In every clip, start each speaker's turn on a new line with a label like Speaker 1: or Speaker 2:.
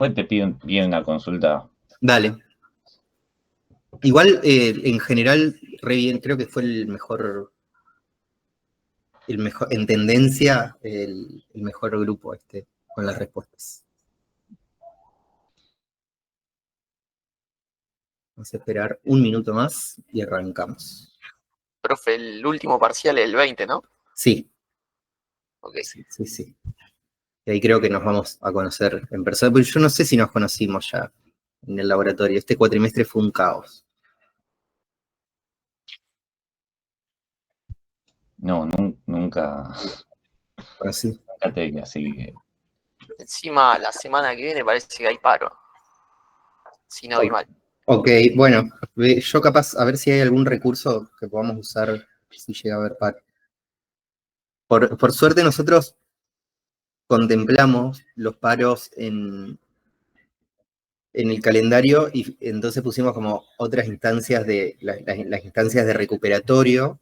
Speaker 1: Después te piden una consulta.
Speaker 2: Dale. Igual, en general, re bien, creo que fue el mejor, en tendencia, el mejor grupo con las respuestas. Vamos a esperar un minuto más y arrancamos.
Speaker 3: Profe, el último parcial es el 20, ¿no?
Speaker 2: Sí,
Speaker 3: Ok.
Speaker 2: sí. Y ahí creo que nos vamos a conocer en persona, pero yo no sé si nos conocimos ya en el laboratorio. Este cuatrimestre fue un caos.
Speaker 1: No, nunca,
Speaker 2: Ahora sí.
Speaker 1: nunca te vi, así que
Speaker 3: Encima, la semana que viene parece que hay paro. Si no vi mal.
Speaker 2: Ok, bueno, yo capaz, a ver si hay algún recurso que podamos usar si llega a haber par. Por suerte nosotros contemplamos los paros en el calendario y entonces pusimos como otras instancias las instancias de recuperatorio,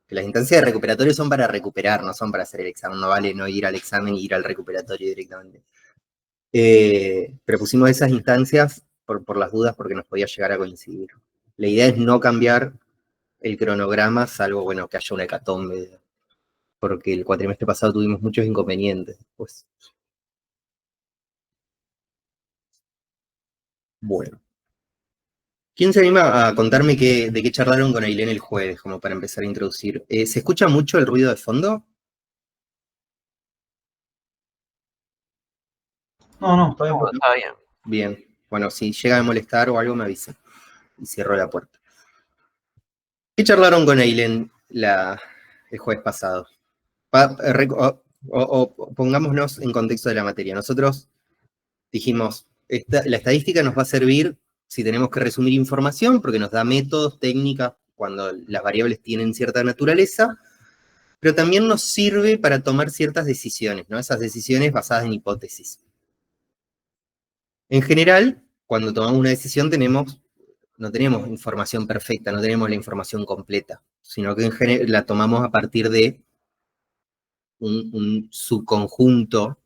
Speaker 2: que las instancias de recuperatorio son para recuperar, no son para hacer el examen, no vale no ir al examen y ir al recuperatorio directamente. Pero pusimos esas instancias por las dudas porque nos podía llegar a coincidir. La idea es no cambiar el cronograma, salvo, bueno, que haya una hecatombe, porque el cuatrimestre pasado tuvimos muchos inconvenientes. Pues, bueno. ¿Quién se anima a contarme de qué charlaron con Ailén el jueves, como para empezar a introducir? ¿Se escucha mucho el ruido de fondo?
Speaker 4: No, está bien.
Speaker 3: No, está bien.
Speaker 2: Bien. Bueno, si llega a molestar o algo me avisa. Y cierro la puerta. ¿Qué charlaron con Ailén el jueves pasado? O pongámonos en contexto de la materia. Nosotros dijimos, la estadística nos va a servir si tenemos que resumir información, porque nos da métodos, técnicas, cuando las variables tienen cierta naturaleza, pero también nos sirve para tomar ciertas decisiones, ¿no? Esas decisiones basadas en hipótesis. En general, cuando tomamos una decisión no tenemos información perfecta, no tenemos la información completa, sino que la tomamos a partir de un subconjunto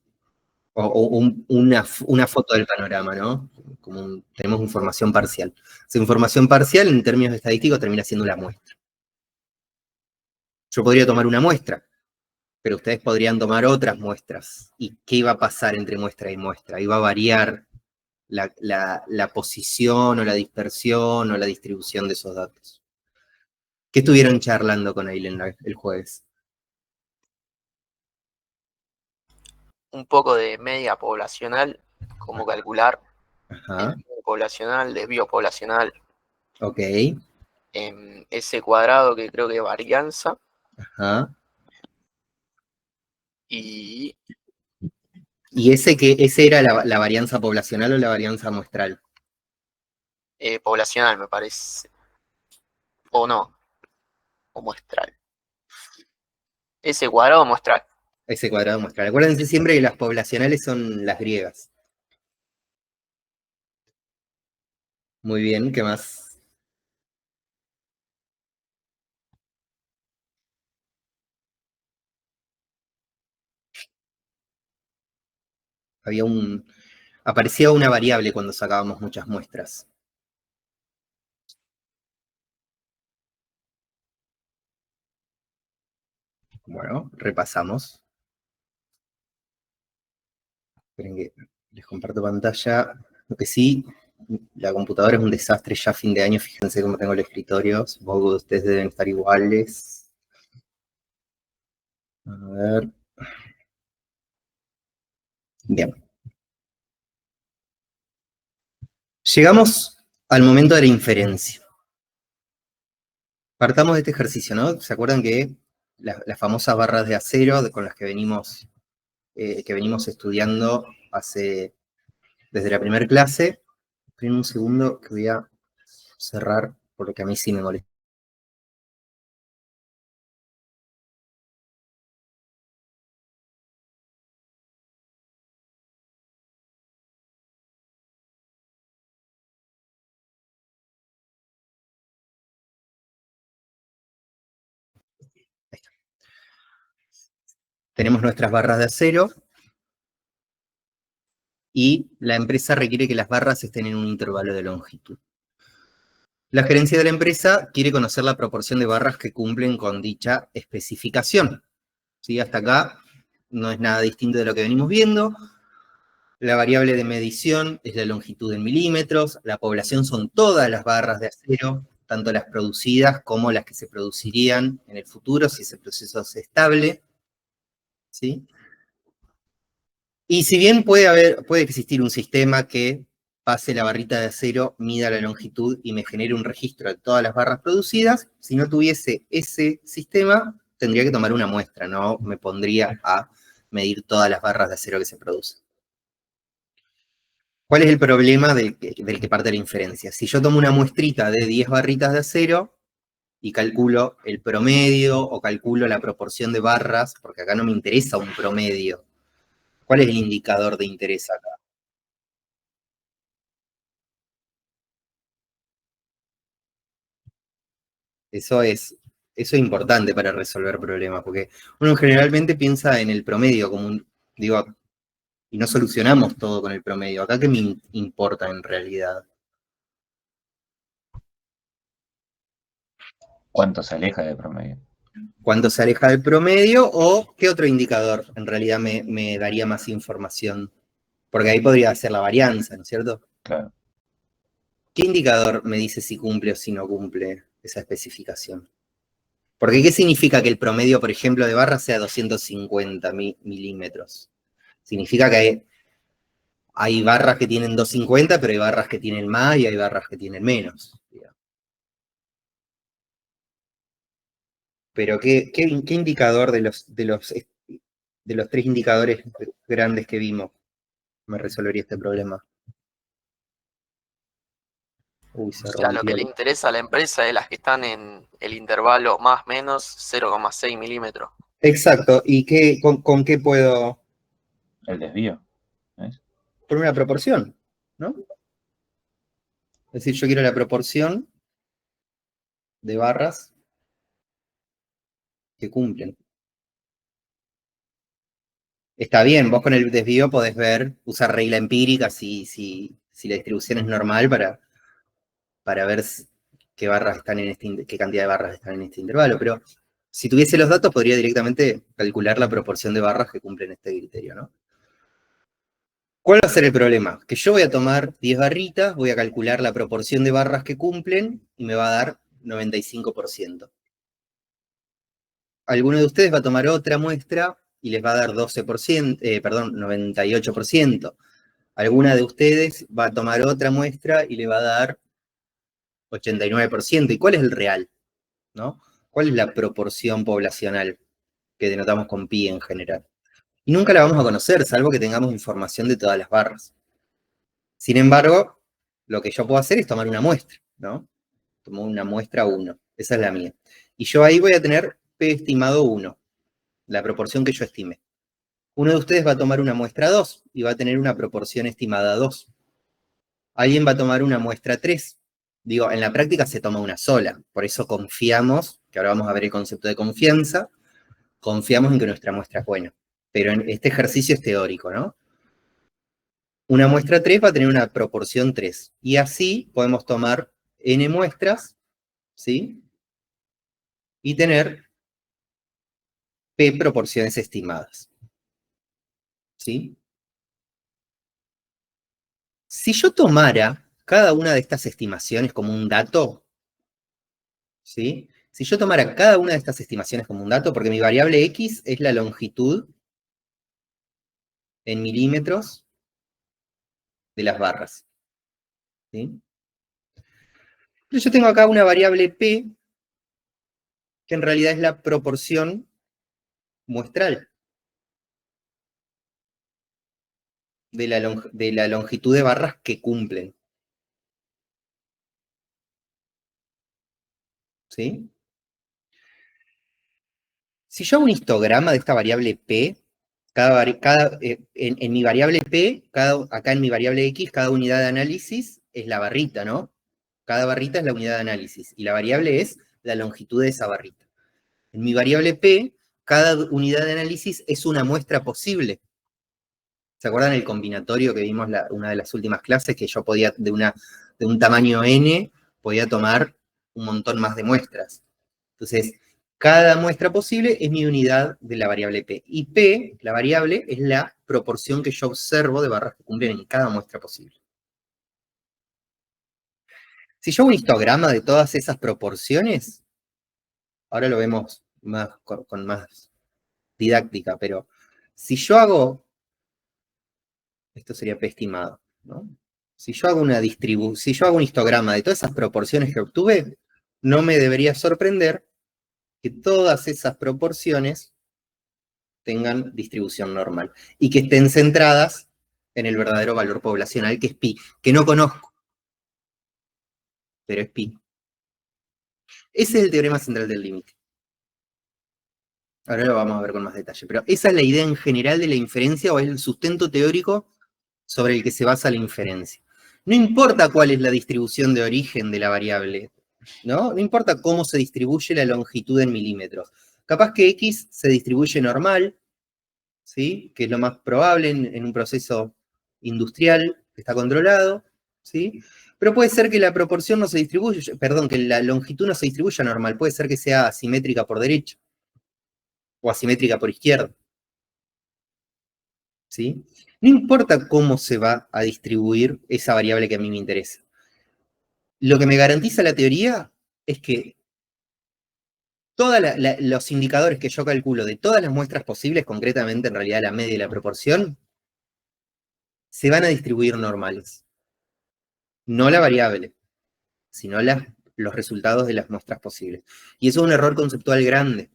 Speaker 2: una foto del panorama, ¿no? Tenemos información parcial. Esa información parcial, en términos estadísticos, termina siendo la muestra. Yo podría tomar una muestra, pero ustedes podrían tomar otras muestras. ¿Y qué iba a pasar entre muestra y muestra? Iba a variar la posición o la dispersión o la distribución de esos datos. ¿Qué estuvieron charlando con Aileen el jueves?
Speaker 3: Un poco de media poblacional, cómo calcular
Speaker 2: Ajá,
Speaker 3: el medio poblacional, desvío poblacional,
Speaker 2: ok,
Speaker 3: ese cuadrado que creo que es varianza,
Speaker 2: ajá.
Speaker 3: y
Speaker 2: ¿Y ese era la varianza poblacional o la varianza muestral?
Speaker 3: poblacional, me parece. O no, o muestral. Ese cuadrado muestral.
Speaker 2: Ese cuadrado muestral. Acuérdense siempre que las poblacionales son las griegas. Muy bien, ¿qué más? Aparecía una variable cuando sacábamos muchas muestras. Bueno, repasamos. Esperen que les comparto pantalla. Lo que sí, la computadora es un desastre ya a fin de año. Fíjense cómo tengo el escritorio. Supongo que ustedes deben estar iguales. A ver. Bien. Llegamos al momento de la inferencia. Partamos de este ejercicio, ¿no? ¿Se acuerdan que las famosas barras de acero con las que venimos estudiando desde la primera clase? Esperen un segundo que voy a cerrar porque a mí sí me molesta. Tenemos nuestras barras de acero y la empresa requiere que las barras estén en un intervalo de longitud. La gerencia de la empresa quiere conocer la proporción de barras que cumplen con dicha especificación. ¿Sí? Hasta acá no es nada distinto de lo que venimos viendo. La variable de medición es la longitud en milímetros. La población son todas las barras de acero, tanto las producidas como las que se producirían en el futuro si ese proceso es estable. ¿Sí? Y si bien puede existir un sistema que pase la barrita de acero, mida la longitud y me genere un registro de todas las barras producidas, si no tuviese ese sistema, tendría que tomar una muestra, no me pondría a medir todas las barras de acero que se producen. ¿Cuál es el problema del que parte la inferencia? Si yo tomo una muestrita de 10 barritas de acero y calculo el promedio o calculo la proporción de barras, porque acá no me interesa un promedio, ¿cuál es el indicador de interés acá? Eso es importante para resolver problemas, porque uno generalmente piensa en el promedio como digo, y no solucionamos todo con el promedio. Acá, ¿qué me importa en realidad?
Speaker 1: ¿Cuánto se aleja del promedio?
Speaker 2: ¿Cuánto se aleja del promedio? ¿O qué otro indicador en realidad me daría más información? Porque ahí podría ser la varianza, ¿no es cierto?
Speaker 1: Claro.
Speaker 2: ¿Qué indicador me dice si cumple o si no cumple esa especificación? Porque ¿qué significa que el promedio, por ejemplo, de barra sea 250 milímetros? Significa que hay barras que tienen 250, pero hay barras que tienen más y hay barras que tienen menos. Pero ¿qué indicador de los 3 indicadores grandes que vimos me resolvería este problema? Uy, se
Speaker 3: O sea, lo que
Speaker 2: rompió.
Speaker 3: le interesa a la empresa es las que están en el intervalo más menos 0,6 milímetros.
Speaker 2: Exacto. ¿Y con qué puedo?
Speaker 1: El desvío. ¿Ves?
Speaker 2: Por una proporción, ¿no? Es decir, yo quiero la proporción de barras que cumplen. Está bien, vos con el desvío podés usar regla empírica si la distribución es normal para ver qué barras están qué cantidad de barras están en este intervalo, pero si tuviese los datos podría directamente calcular la proporción de barras que cumplen este criterio, ¿no? ¿Cuál va a ser el problema? Que yo voy a tomar 10 barritas, voy a calcular la proporción de barras que cumplen y me va a dar 95%. Alguno de ustedes va a tomar otra muestra y les va a dar 98%. Alguna de ustedes va a tomar otra muestra y le va a dar 89%. ¿Y cuál es el real? ¿No? ¿Cuál es la proporción poblacional que denotamos con pi en general? Y nunca la vamos a conocer, salvo que tengamos información de todas las barras. Sin embargo, lo que yo puedo hacer es tomar una muestra, ¿no? Tomo una muestra 1, esa es la mía. Y yo ahí voy a tener p estimado 1, la proporción que yo estime. Uno de ustedes va a tomar una muestra 2 y va a tener una proporción estimada 2. Alguien va a tomar una muestra 3. Digo, en la práctica se toma una sola, por eso confiamos, que ahora vamos a ver el concepto de confianza, confiamos en que nuestra muestra es buena. Pero en este ejercicio es teórico, ¿no? Una muestra 3 va a tener una proporción 3. Y así podemos tomar n muestras, ¿sí? Y tener p proporciones estimadas, ¿sí? Si yo tomara cada una de estas estimaciones como un dato, ¿sí? Si yo tomara cada una de estas estimaciones como un dato, porque mi variable x es la longitud en milímetros de las barras, ¿sí? Entonces yo tengo acá una variable p, que en realidad es la proporción muestral de la longitud de barras que cumplen, ¿sí? Si yo hago un histograma de esta variable p, en mi variable p, acá en mi variable x, cada unidad de análisis es la barrita, ¿no? Cada barrita es la unidad de análisis, y la variable es la longitud de esa barrita. En mi variable p, cada unidad de análisis es una muestra posible. ¿Se acuerdan el combinatorio que vimos una de las últimas clases? Que yo podía, de un tamaño n, podía tomar un montón más de muestras. Entonces, cada muestra posible es mi unidad de la variable P. Y P, la variable, es la proporción que yo observo de barras que cumplen en cada muestra posible. Si yo hago un histograma de todas esas proporciones, ahora lo vemos más, con más didáctica, pero si yo hago, esto sería P estimado, ¿no? Si yo hago si yo hago un histograma de todas esas proporciones que obtuve, no me debería sorprender que todas esas proporciones tengan distribución normal y que estén centradas en el verdadero valor poblacional, que es pi, que no conozco, pero es pi. Ese es el teorema central del límite. Ahora lo vamos a ver con más detalle, pero esa es la idea en general de la inferencia, o es el sustento teórico sobre el que se basa la inferencia. No importa cuál es la distribución de origen de la variable, ¿no? No importa cómo se distribuye la longitud en milímetros. Capaz que X se distribuye normal, ¿sí? Que es lo más probable en un proceso industrial que está controlado, ¿sí? Pero puede ser que la proporción no se distribuya, perdón, que la longitud no se distribuya normal, puede ser que sea asimétrica por derecha, o asimétrica por izquierda, ¿sí? No importa cómo se va a distribuir esa variable que a mí me interesa. Lo que me garantiza la teoría es que todos los indicadores que yo calculo de todas las muestras posibles, concretamente en realidad la media y la proporción, se van a distribuir normales. No la variable, sino los resultados de las muestras posibles. Y eso es un error conceptual grande.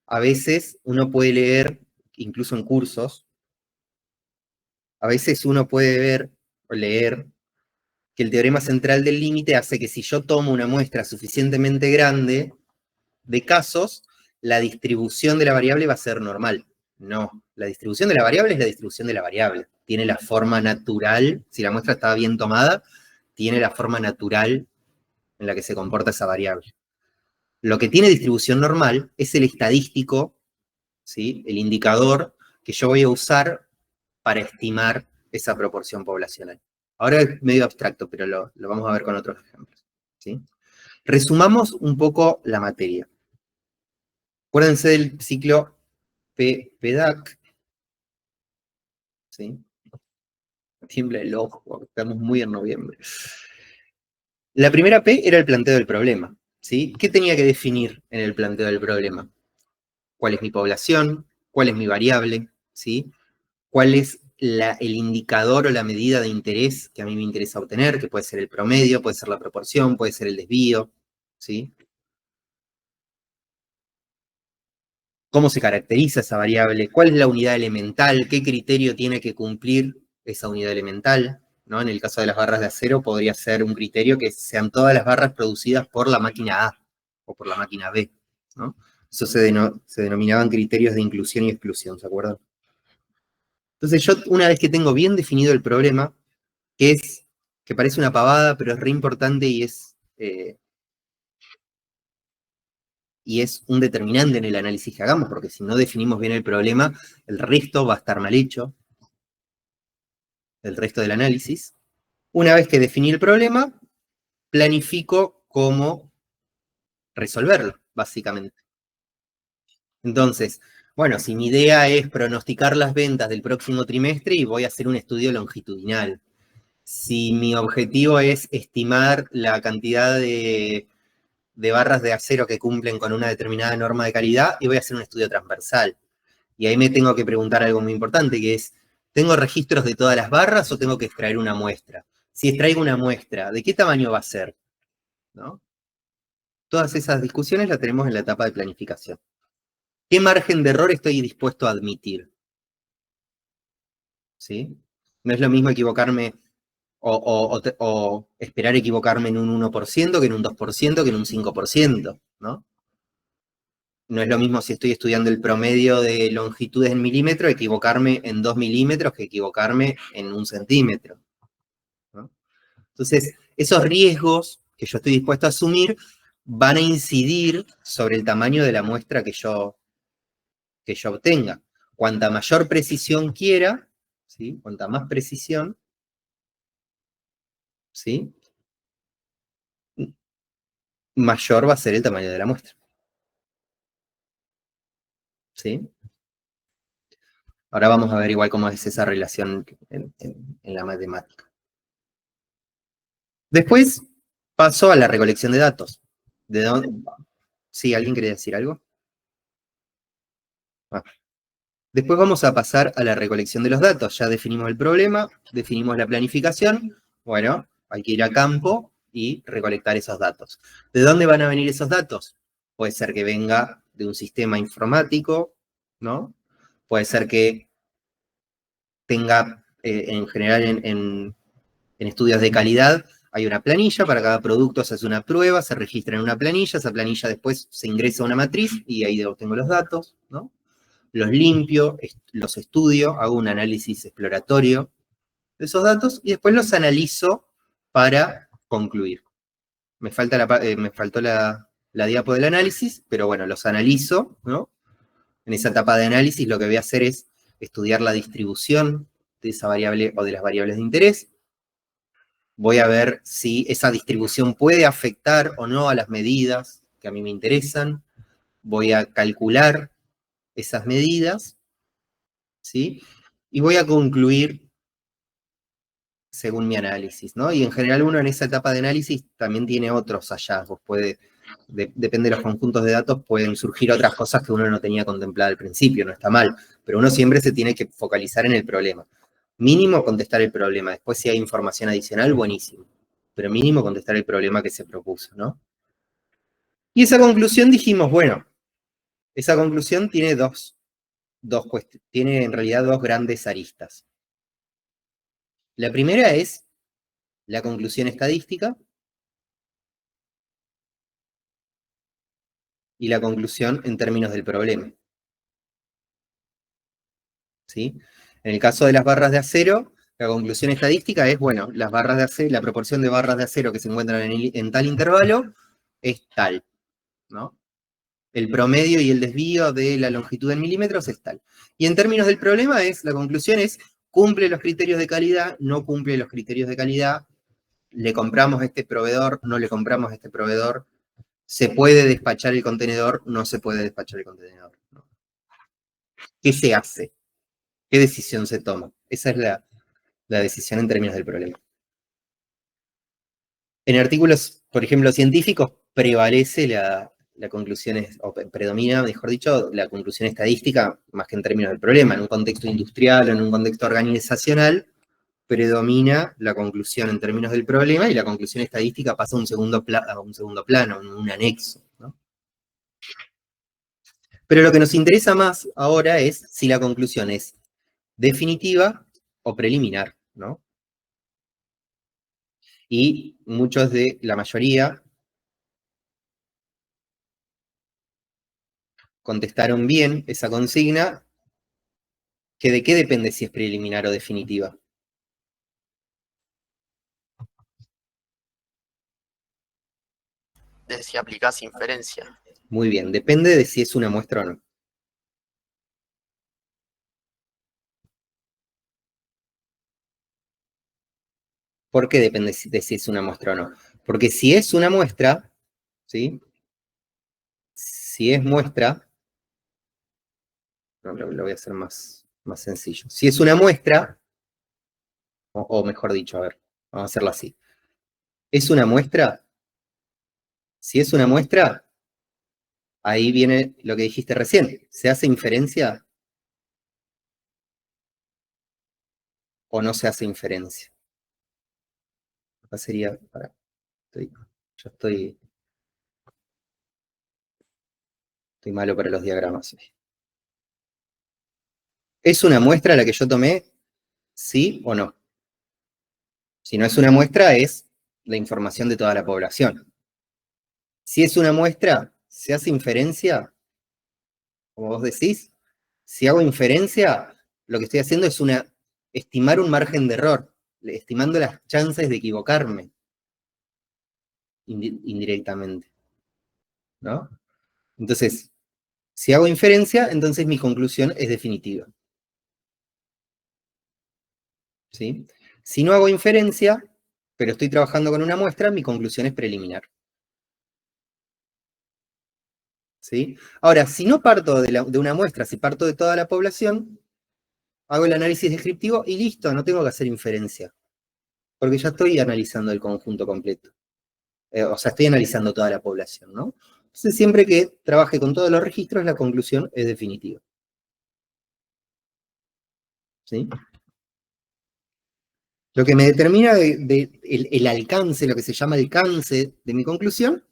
Speaker 2: A veces uno puede leer, incluso en cursos, a veces uno puede ver o leer que el teorema central del límite hace que si yo tomo una muestra suficientemente grande de casos, la distribución de la variable va a ser normal. No, la distribución de la variable es la distribución de la variable. Tiene la forma natural, si la muestra está bien tomada, tiene la forma natural en la que se comporta esa variable. Lo que tiene distribución normal es el estadístico, ¿sí? El indicador que yo voy a usar para estimar esa proporción poblacional. Ahora es medio abstracto, pero lo vamos a ver con otros ejemplos, ¿sí? Resumamos un poco la materia. Acuérdense del ciclo PDAC, ¿sí? Tiembla el ojo, estamos muy en noviembre. La primera P era el planteo del problema, ¿sí? ¿Qué tenía que definir en el planteo del problema? ¿Cuál es mi población? ¿Cuál es mi variable? ¿Sí? ¿Cuál es el indicador o la medida de interés que a mí me interesa obtener? Que puede ser el promedio, puede ser la proporción, puede ser el desvío, ¿sí? ¿Cómo se caracteriza esa variable? ¿Cuál es la unidad elemental? ¿Qué criterio tiene que cumplir esa unidad elemental? ¿No? En el caso de las barras de acero podría ser un criterio que sean todas las barras producidas por la máquina A o por la máquina B, ¿no? Eso se denominaban criterios de inclusión y exclusión, ¿se acuerdan? Entonces yo, una vez que tengo bien definido el problema, que parece una pavada, pero es re importante y es un determinante en el análisis que hagamos, porque si no definimos bien el problema, el resto va a estar mal hecho, el resto del análisis. Una vez que definí el problema, planifico cómo resolverlo, básicamente. Entonces, bueno, si mi idea es pronosticar las ventas del próximo trimestre y voy a hacer un estudio longitudinal. Si mi objetivo es estimar la cantidad de barras de acero que cumplen con una determinada norma de calidad, y voy a hacer un estudio transversal. Y ahí me tengo que preguntar algo muy importante, que es, ¿tengo registros de todas las barras o tengo que extraer una muestra? Si extraigo una muestra, ¿de qué tamaño va a ser? ¿No? Todas esas discusiones las tenemos en la etapa de planificación. ¿Qué margen de error estoy dispuesto a admitir? ¿Sí? No es lo mismo equivocarme o esperar equivocarme en un 1% que en un 2%, que en un 5%, ¿no? No es lo mismo si estoy estudiando el promedio de longitudes en milímetros, equivocarme en 2 milímetros que equivocarme en 1 centímetro, ¿no? Entonces, esos riesgos que yo estoy dispuesto a asumir van a incidir sobre el tamaño de la muestra que yo obtenga. Cuanta mayor precisión quiera, ¿sí? Cuanta más precisión, ¿sí? Mayor va a ser el tamaño de la muestra. ¿Sí? Ahora vamos a ver igual cómo es esa relación en la matemática. Después paso a la recolección de datos. ¿De dónde? ¿Sí? ¿Alguien quería decir algo? Ah. Después vamos a pasar a la recolección de los datos. Ya definimos el problema, definimos la planificación. Bueno, hay que ir a campo y recolectar esos datos. ¿De dónde van a venir esos datos? Puede ser que venga de un sistema informático, ¿no? Puede ser que tenga, en general, en estudios de calidad, hay una planilla, para cada producto se hace una prueba, se registra en una planilla, esa planilla después se ingresa a una matriz y ahí obtengo los datos, ¿no? Los limpio, los estudio, hago un análisis exploratorio de esos datos y después los analizo para concluir. Me faltó la diapo del análisis, pero bueno, los analizo, ¿no? En esa etapa de análisis lo que voy a hacer es estudiar la distribución de esa variable o de las variables de interés. Voy a ver si esa distribución puede afectar o no a las medidas que a mí me interesan. Voy a calcular esas medidas, ¿sí? Y voy a concluir según mi análisis, ¿no? Y en general uno en esa etapa de análisis también tiene otros hallazgos. Depende de los conjuntos de datos, pueden surgir otras cosas que uno no tenía contemplada al principio, no está mal. Pero uno siempre se tiene que focalizar en el problema. Mínimo contestar el problema. Después si hay información adicional, buenísimo. Pero mínimo contestar el problema que se propuso, ¿no? Y esa conclusión dijimos, bueno, esa conclusión tiene tiene en realidad dos grandes aristas. La primera es la conclusión estadística y la conclusión en términos del problema. ¿Sí? En el caso de las barras de acero, la conclusión estadística es, bueno, las barras de acero, la proporción de barras de acero que se encuentran en tal intervalo es tal, ¿no? El promedio y el desvío de la longitud en milímetros es tal. Y en términos del problema la conclusión es, cumple los criterios de calidad, no cumple los criterios de calidad, le compramos a este proveedor, no le compramos a este proveedor, se puede despachar el contenedor, no se puede despachar el contenedor. ¿No? ¿Qué se hace? ¿Qué decisión se toma? Esa es la decisión en términos del problema. En artículos, por ejemplo, científicos, prevalece la conclusión, o predomina, mejor dicho, la conclusión estadística más que en términos del problema. En un contexto industrial o en un contexto organizacional, predomina la conclusión en términos del problema y la conclusión estadística pasa a un segundo plano, un anexo, ¿no? Pero lo que nos interesa más ahora es si la conclusión es definitiva o preliminar, ¿no? Y muchos de la mayoría contestaron bien esa consigna, que de qué depende si es preliminar o definitiva.
Speaker 3: De si aplicás inferencia.
Speaker 2: Muy bien, depende de si es una muestra o no. ¿Por qué depende de si es una muestra o no? Porque si es una muestra, ¿sí? Si es muestra, no, lo voy a hacer más sencillo. Si es una muestra, o mejor dicho, a ver, vamos a hacerlo así. ¿Es una muestra? Si es una muestra, ahí viene lo que dijiste recién. ¿Se hace inferencia o no se hace inferencia? Acá sería, yo estoy malo para los diagramas hoy. ¿Es una muestra la que yo tomé? ¿Sí o no? Si no es una muestra, es la información de toda la población. Si es una muestra, ¿se hace inferencia? Como vos decís, si hago inferencia, lo que estoy haciendo es estimar un margen de error, estimando las chances de equivocarme indirectamente, ¿no? Entonces, si hago inferencia, entonces mi conclusión es definitiva. ¿sí? Si no hago inferencia, pero estoy trabajando con una muestra, mi conclusión es preliminar. ¿Sí? Ahora, si no parto de una muestra, si parto de toda la población, hago el análisis descriptivo y listo, no tengo que hacer inferencia. Porque ya estoy analizando el conjunto completo. O sea, estoy analizando toda la población, ¿no? Entonces, siempre que trabaje con todos los registros, la conclusión es definitiva. ¿Sí? Lo que me determina el alcance, lo que se llama alcance de mi conclusión,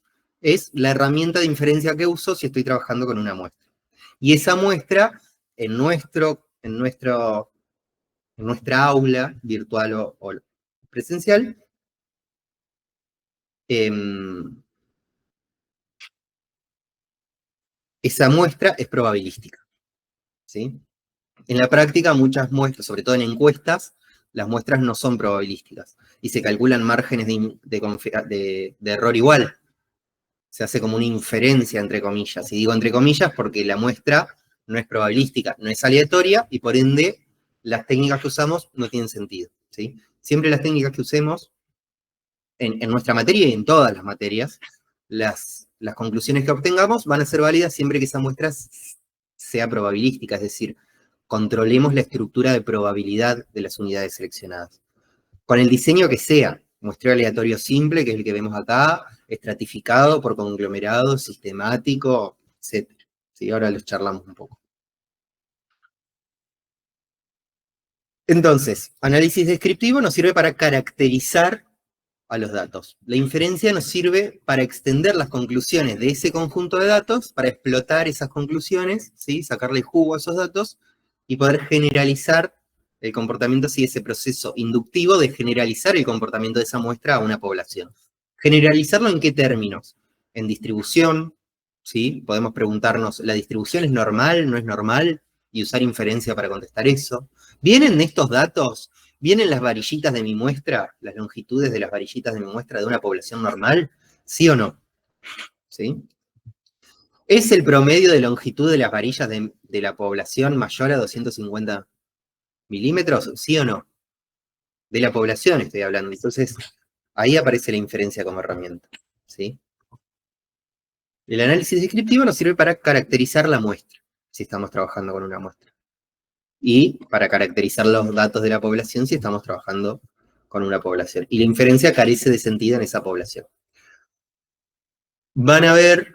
Speaker 2: es la herramienta de inferencia que uso si estoy trabajando con una muestra. Y esa muestra, en nuestra aula virtual o presencial, esa muestra es probabilística. ¿Sí? En la práctica, muchas muestras, sobre todo en encuestas, las muestras no son probabilísticas y se calculan márgenes de error igual. Se hace como una inferencia, entre comillas. Y digo entre comillas porque la muestra no es probabilística, no es aleatoria y por ende las técnicas que usamos no tienen sentido. ¿Sí? Siempre las técnicas que usemos en nuestra materia y en todas las materias, las conclusiones que obtengamos van a ser válidas siempre que esa muestra sea probabilística, es decir, controlemos la estructura de probabilidad de las unidades seleccionadas. Con el diseño que sea, muestreo aleatorio simple, que es el que vemos acá, estratificado por conglomerado, sistemático, etc. ¿Sí? Ahora los charlamos un poco. Entonces, análisis descriptivo nos sirve para caracterizar a los datos. La inferencia nos sirve para extender las conclusiones de ese conjunto de datos, para explotar esas conclusiones, ¿sí? Sacarle jugo a esos datos y poder generalizar el comportamiento, sí, ese proceso inductivo de generalizar el comportamiento de esa muestra a una población. ¿Generalizarlo en qué términos? En distribución, ¿sí? Podemos preguntarnos, ¿la distribución es normal, no es normal? Y usar inferencia para contestar eso. ¿Vienen estos datos? ¿Vienen las varillitas de mi muestra, las longitudes de las varillitas de mi muestra de una población normal? ¿Sí o no? ¿Sí? ¿Es el promedio de longitud de las varillas de la población mayor a 250 milímetros? ¿Sí o no? De la población estoy hablando. Entonces, ahí aparece la inferencia como herramienta. ¿Sí? El análisis descriptivo nos sirve para caracterizar la muestra, si estamos trabajando con una muestra. Y para caracterizar los datos de la población si estamos trabajando con una población. Y la inferencia carece de sentido en esa población. Van a ver,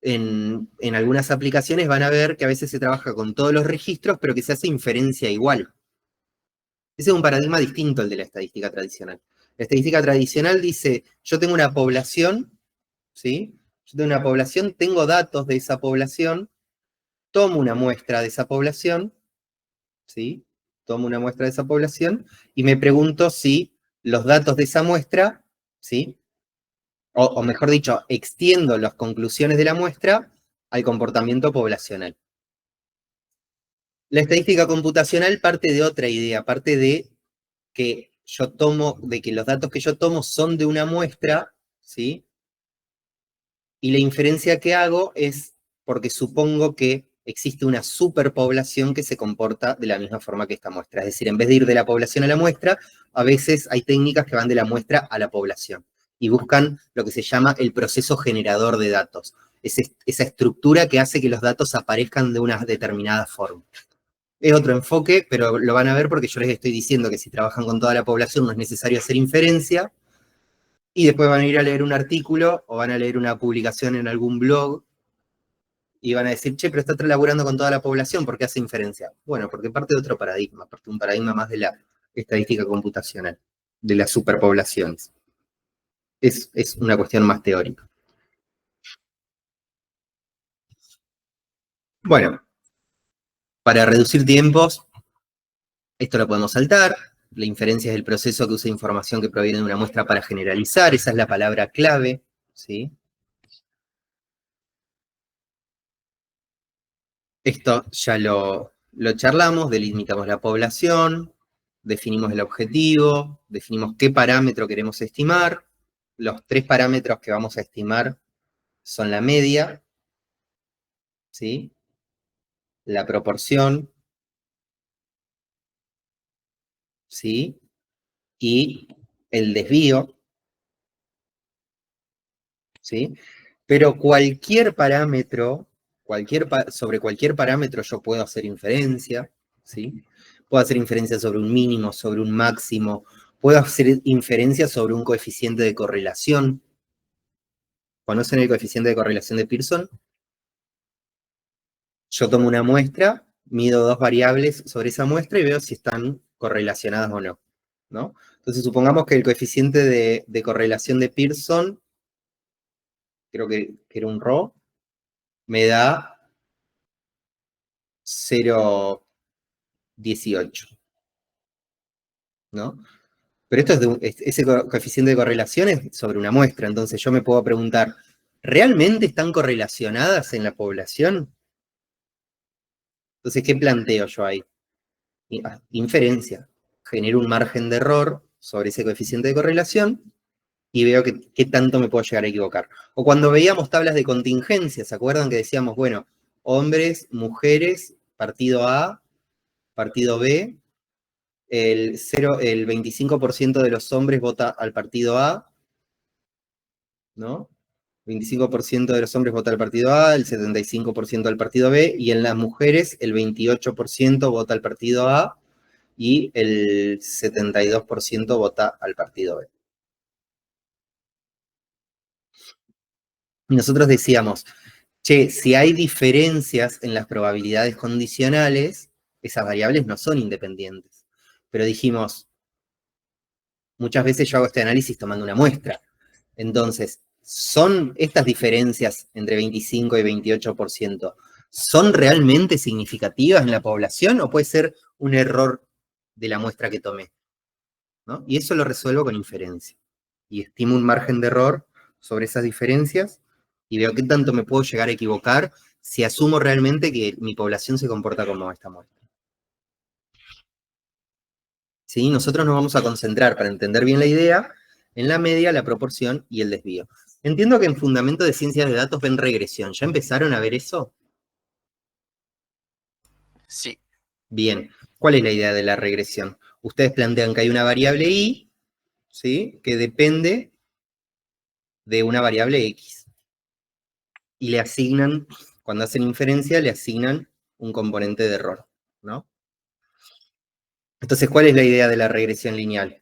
Speaker 2: en algunas aplicaciones van a ver que a veces se trabaja con todos los registros, pero que se hace inferencia igual. Ese es un paradigma distinto al de la estadística tradicional. La estadística tradicional dice, yo tengo una población, ¿sí? Yo tengo una población, tengo datos de esa población, tomo una muestra de esa población, ¿sí? Tomo una muestra de esa población y me pregunto si los datos de esa muestra, ¿sí? O mejor dicho, extiendo las conclusiones de la muestra al comportamiento poblacional. La estadística computacional parte de otra idea, parte de que los datos que yo tomo son de una muestra, ¿sí? Y la inferencia que hago es porque supongo que existe una superpoblación que se comporta de la misma forma que esta muestra. Es decir, en vez de ir de la población a la muestra, a veces hay técnicas que van de la muestra a la población y buscan lo que se llama el proceso generador de datos. Es esa estructura que hace que los datos aparezcan de una determinada forma. Es otro enfoque, pero lo van a ver porque yo les estoy diciendo que si trabajan con toda la población no es necesario hacer inferencia, y después van a ir a leer un artículo o van a leer una publicación en algún blog y van a decir, che, pero está laburando con toda la población, ¿por qué hace inferencia? Bueno, porque parte de otro paradigma, parte de un paradigma más de la estadística computacional, de las superpoblaciones. Es una cuestión más teórica. Bueno, para reducir tiempos, esto lo podemos saltar. La inferencia es el proceso que usa información que proviene de una muestra para generalizar, esa es la palabra clave, ¿sí? Esto ya lo charlamos, delimitamos la población, definimos el objetivo, definimos qué parámetro queremos estimar. Los 3 parámetros que vamos a estimar son la media, ¿sí? La proporción, ¿sí? Y el desvío, ¿sí? Pero cualquier parámetro, sobre cualquier parámetro yo puedo hacer inferencia, ¿sí? Puedo hacer inferencia sobre un mínimo, sobre un máximo, puedo hacer inferencia sobre un coeficiente de correlación. ¿Conocen el coeficiente de correlación de Pearson? Yo tomo una muestra, mido dos variables sobre esa muestra y veo si están correlacionadas o no, ¿no? Entonces supongamos que el coeficiente de correlación de Pearson, creo que era un ρ, me da 0,18, ¿no? Pero esto ese coeficiente de correlación es sobre una muestra, entonces yo me puedo preguntar, ¿realmente están correlacionadas en la población? Entonces, ¿qué planteo yo ahí? Inferencia. Genero un margen de error sobre ese coeficiente de correlación y veo qué tanto me puedo llegar a equivocar. O cuando veíamos tablas de contingencia, ¿se acuerdan que decíamos, bueno, hombres, mujeres, partido A, partido B, el 25% de los hombres vota al partido A, ¿no? 25% de los hombres vota al partido A, el 75% al partido B, y en las mujeres el 28% vota al partido A y el 72% vota al partido B. Y nosotros decíamos, che, si hay diferencias en las probabilidades condicionales, esas variables no son independientes. Pero dijimos, muchas veces yo hago este análisis tomando una muestra. Entonces, ¿son estas diferencias entre 25 y 28%, son realmente significativas en la población o puede ser un error de la muestra que tomé? ¿No? Y eso lo resuelvo con inferencia. Y estimo un margen de error sobre esas diferencias y veo qué tanto me puedo llegar a equivocar si asumo realmente que mi población se comporta como esta muestra. ¿Sí? Nosotros nos vamos a concentrar, para entender bien la idea, en la media, la proporción y el desvío. Entiendo que en Fundamento de Ciencias de Datos ven regresión. ¿Ya empezaron a ver eso?
Speaker 3: Sí.
Speaker 2: Bien. ¿Cuál es la idea de la regresión? Ustedes plantean que hay una variable y, ¿sí?, que depende de una variable x. Y le asignan, cuando hacen inferencia, le asignan un componente de error, ¿no? Entonces, ¿cuál es la idea de la regresión lineal?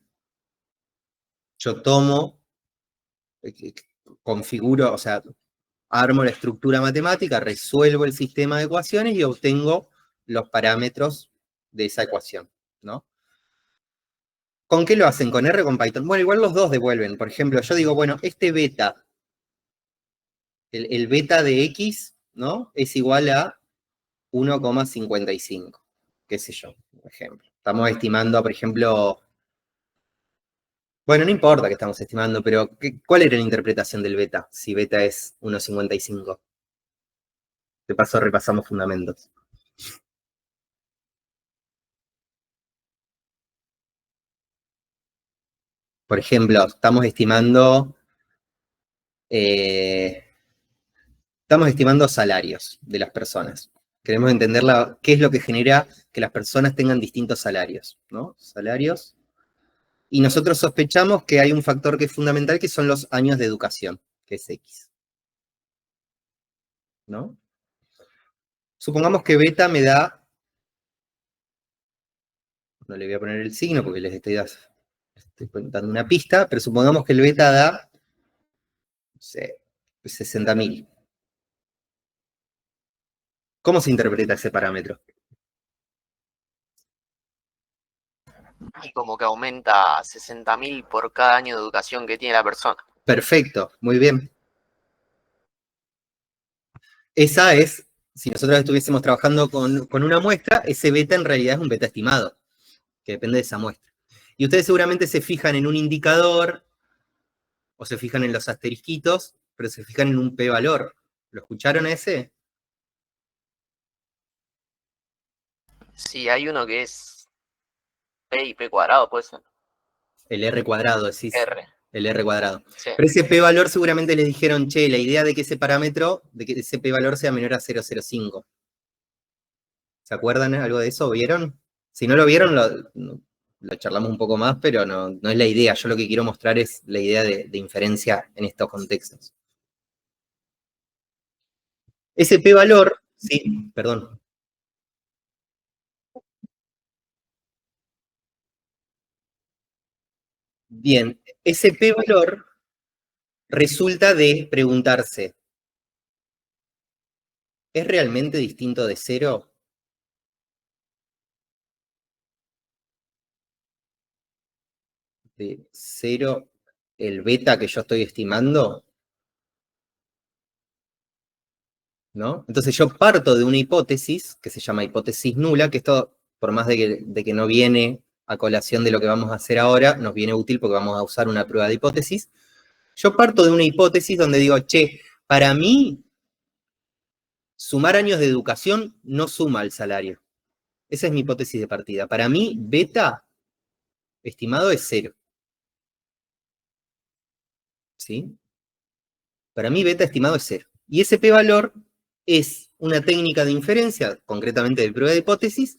Speaker 2: Yo tomo, configuro, o sea, armo la estructura matemática, resuelvo el sistema de ecuaciones y obtengo los parámetros de esa ecuación, ¿no? ¿Con qué lo hacen? ¿Con R o con Python? Bueno, igual los dos devuelven. Por ejemplo, yo digo, bueno, este beta, el beta de X, ¿no? Es igual a 1,55, qué sé yo, por ejemplo. Estamos estimando, por ejemplo, bueno, no importa que estamos estimando, pero ¿cuál era la interpretación del beta, si beta es 1,55? De paso repasamos fundamentos. Por ejemplo, estamos estimando salarios de las personas. Queremos entender qué es lo que genera que las personas tengan distintos salarios, ¿no? Salarios. Y nosotros sospechamos que hay un factor que es fundamental, que son los años de educación, que es X, ¿no? Supongamos que beta me da, no le voy a poner el signo porque les estoy dando una pista, pero supongamos que el beta da, no sé, 60.000. ¿Cómo se interpreta ese parámetro?
Speaker 3: Y como que aumenta 60.000 por cada año de educación que tiene la persona.
Speaker 2: Perfecto, muy bien. Esa es, si nosotros estuviésemos trabajando con una muestra, ese beta en realidad es un beta estimado, que depende de esa muestra. Y ustedes seguramente se fijan en un indicador, o se fijan en los asterisquitos, pero se fijan en un p-valor. ¿Lo escucharon a ese?
Speaker 3: Sí, hay uno que es P y P cuadrado, puede ser.
Speaker 2: El R cuadrado, decís.
Speaker 3: R.
Speaker 2: El R cuadrado.
Speaker 3: Sí.
Speaker 2: Pero ese p-valor seguramente les dijeron, che, la idea de que ese parámetro, de que ese p-valor sea menor a 0,05. ¿Se acuerdan algo de eso? ¿Vieron? Si no lo vieron, lo charlamos un poco más, pero no es la idea. Yo lo que quiero mostrar es la idea de inferencia en estos contextos. Ese p-valor, sí, perdón. Bien, ese p-valor resulta de preguntarse, ¿es realmente distinto de 0? De 0, el beta que yo estoy estimando, ¿no? Entonces yo parto de una hipótesis, que se llama hipótesis nula, que esto, por más de que no viene a colación de lo que vamos a hacer ahora, nos viene útil porque vamos a usar una prueba de hipótesis. Yo parto de una hipótesis donde digo, che, para mí, sumar años de educación no suma al salario. Esa es mi hipótesis de partida. Para mí, beta estimado es 0. ¿Sí? Para mí, beta estimado es 0. Y ese p-valor es una técnica de inferencia, concretamente de prueba de hipótesis,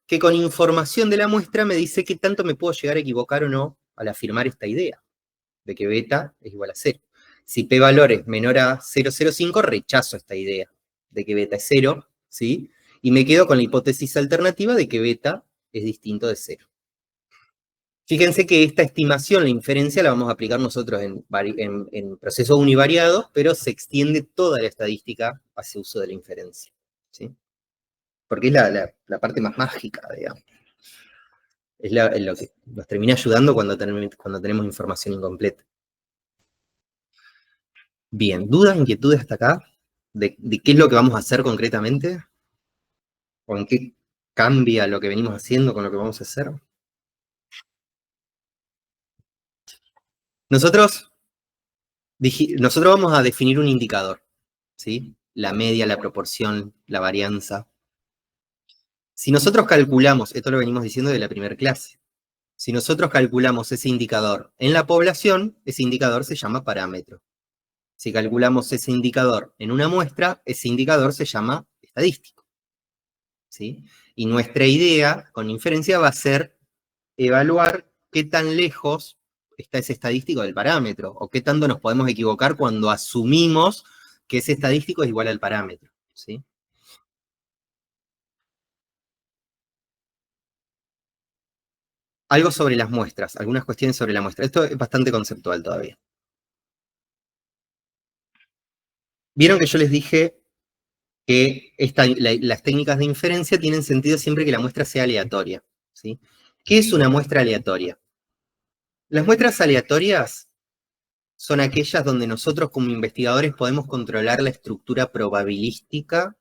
Speaker 2: que con información de la muestra me dice qué tanto me puedo llegar a equivocar o no al afirmar esta idea, de que beta es igual a 0. Si p-valor es menor a 0,05, rechazo esta idea de que beta es 0, ¿sí? Y me quedo con la hipótesis alternativa de que beta es distinto de 0. Fíjense que esta estimación, la inferencia, la vamos a aplicar nosotros en procesos univariados, pero se extiende toda la estadística hacia uso de la inferencia, ¿sí? Porque es la parte más mágica, digamos. Es lo que nos termina ayudando cuando tenemos información incompleta. Bien, ¿dudas, inquietudes hasta acá? ¿De qué es lo que vamos a hacer concretamente? ¿O en qué cambia lo que venimos haciendo con lo que vamos a hacer? Nosotros vamos a definir un indicador, ¿sí? La media, la proporción, la varianza. Si nosotros calculamos, esto lo venimos diciendo de la primera clase, si nosotros calculamos ese indicador en la población, ese indicador se llama parámetro. Si calculamos ese indicador en una muestra, ese indicador se llama estadístico, ¿sí? Y nuestra idea con inferencia va a ser evaluar qué tan lejos está ese estadístico del parámetro, o qué tanto nos podemos equivocar cuando asumimos que ese estadístico es igual al parámetro, ¿sí? Algo sobre las muestras, algunas cuestiones sobre la muestra. Esto es bastante conceptual todavía. Vieron que yo les dije que las técnicas de inferencia tienen sentido siempre que la muestra sea aleatoria, ¿sí? ¿Qué es una muestra aleatoria? Las muestras aleatorias son aquellas donde nosotros como investigadores podemos controlar la estructura probabilística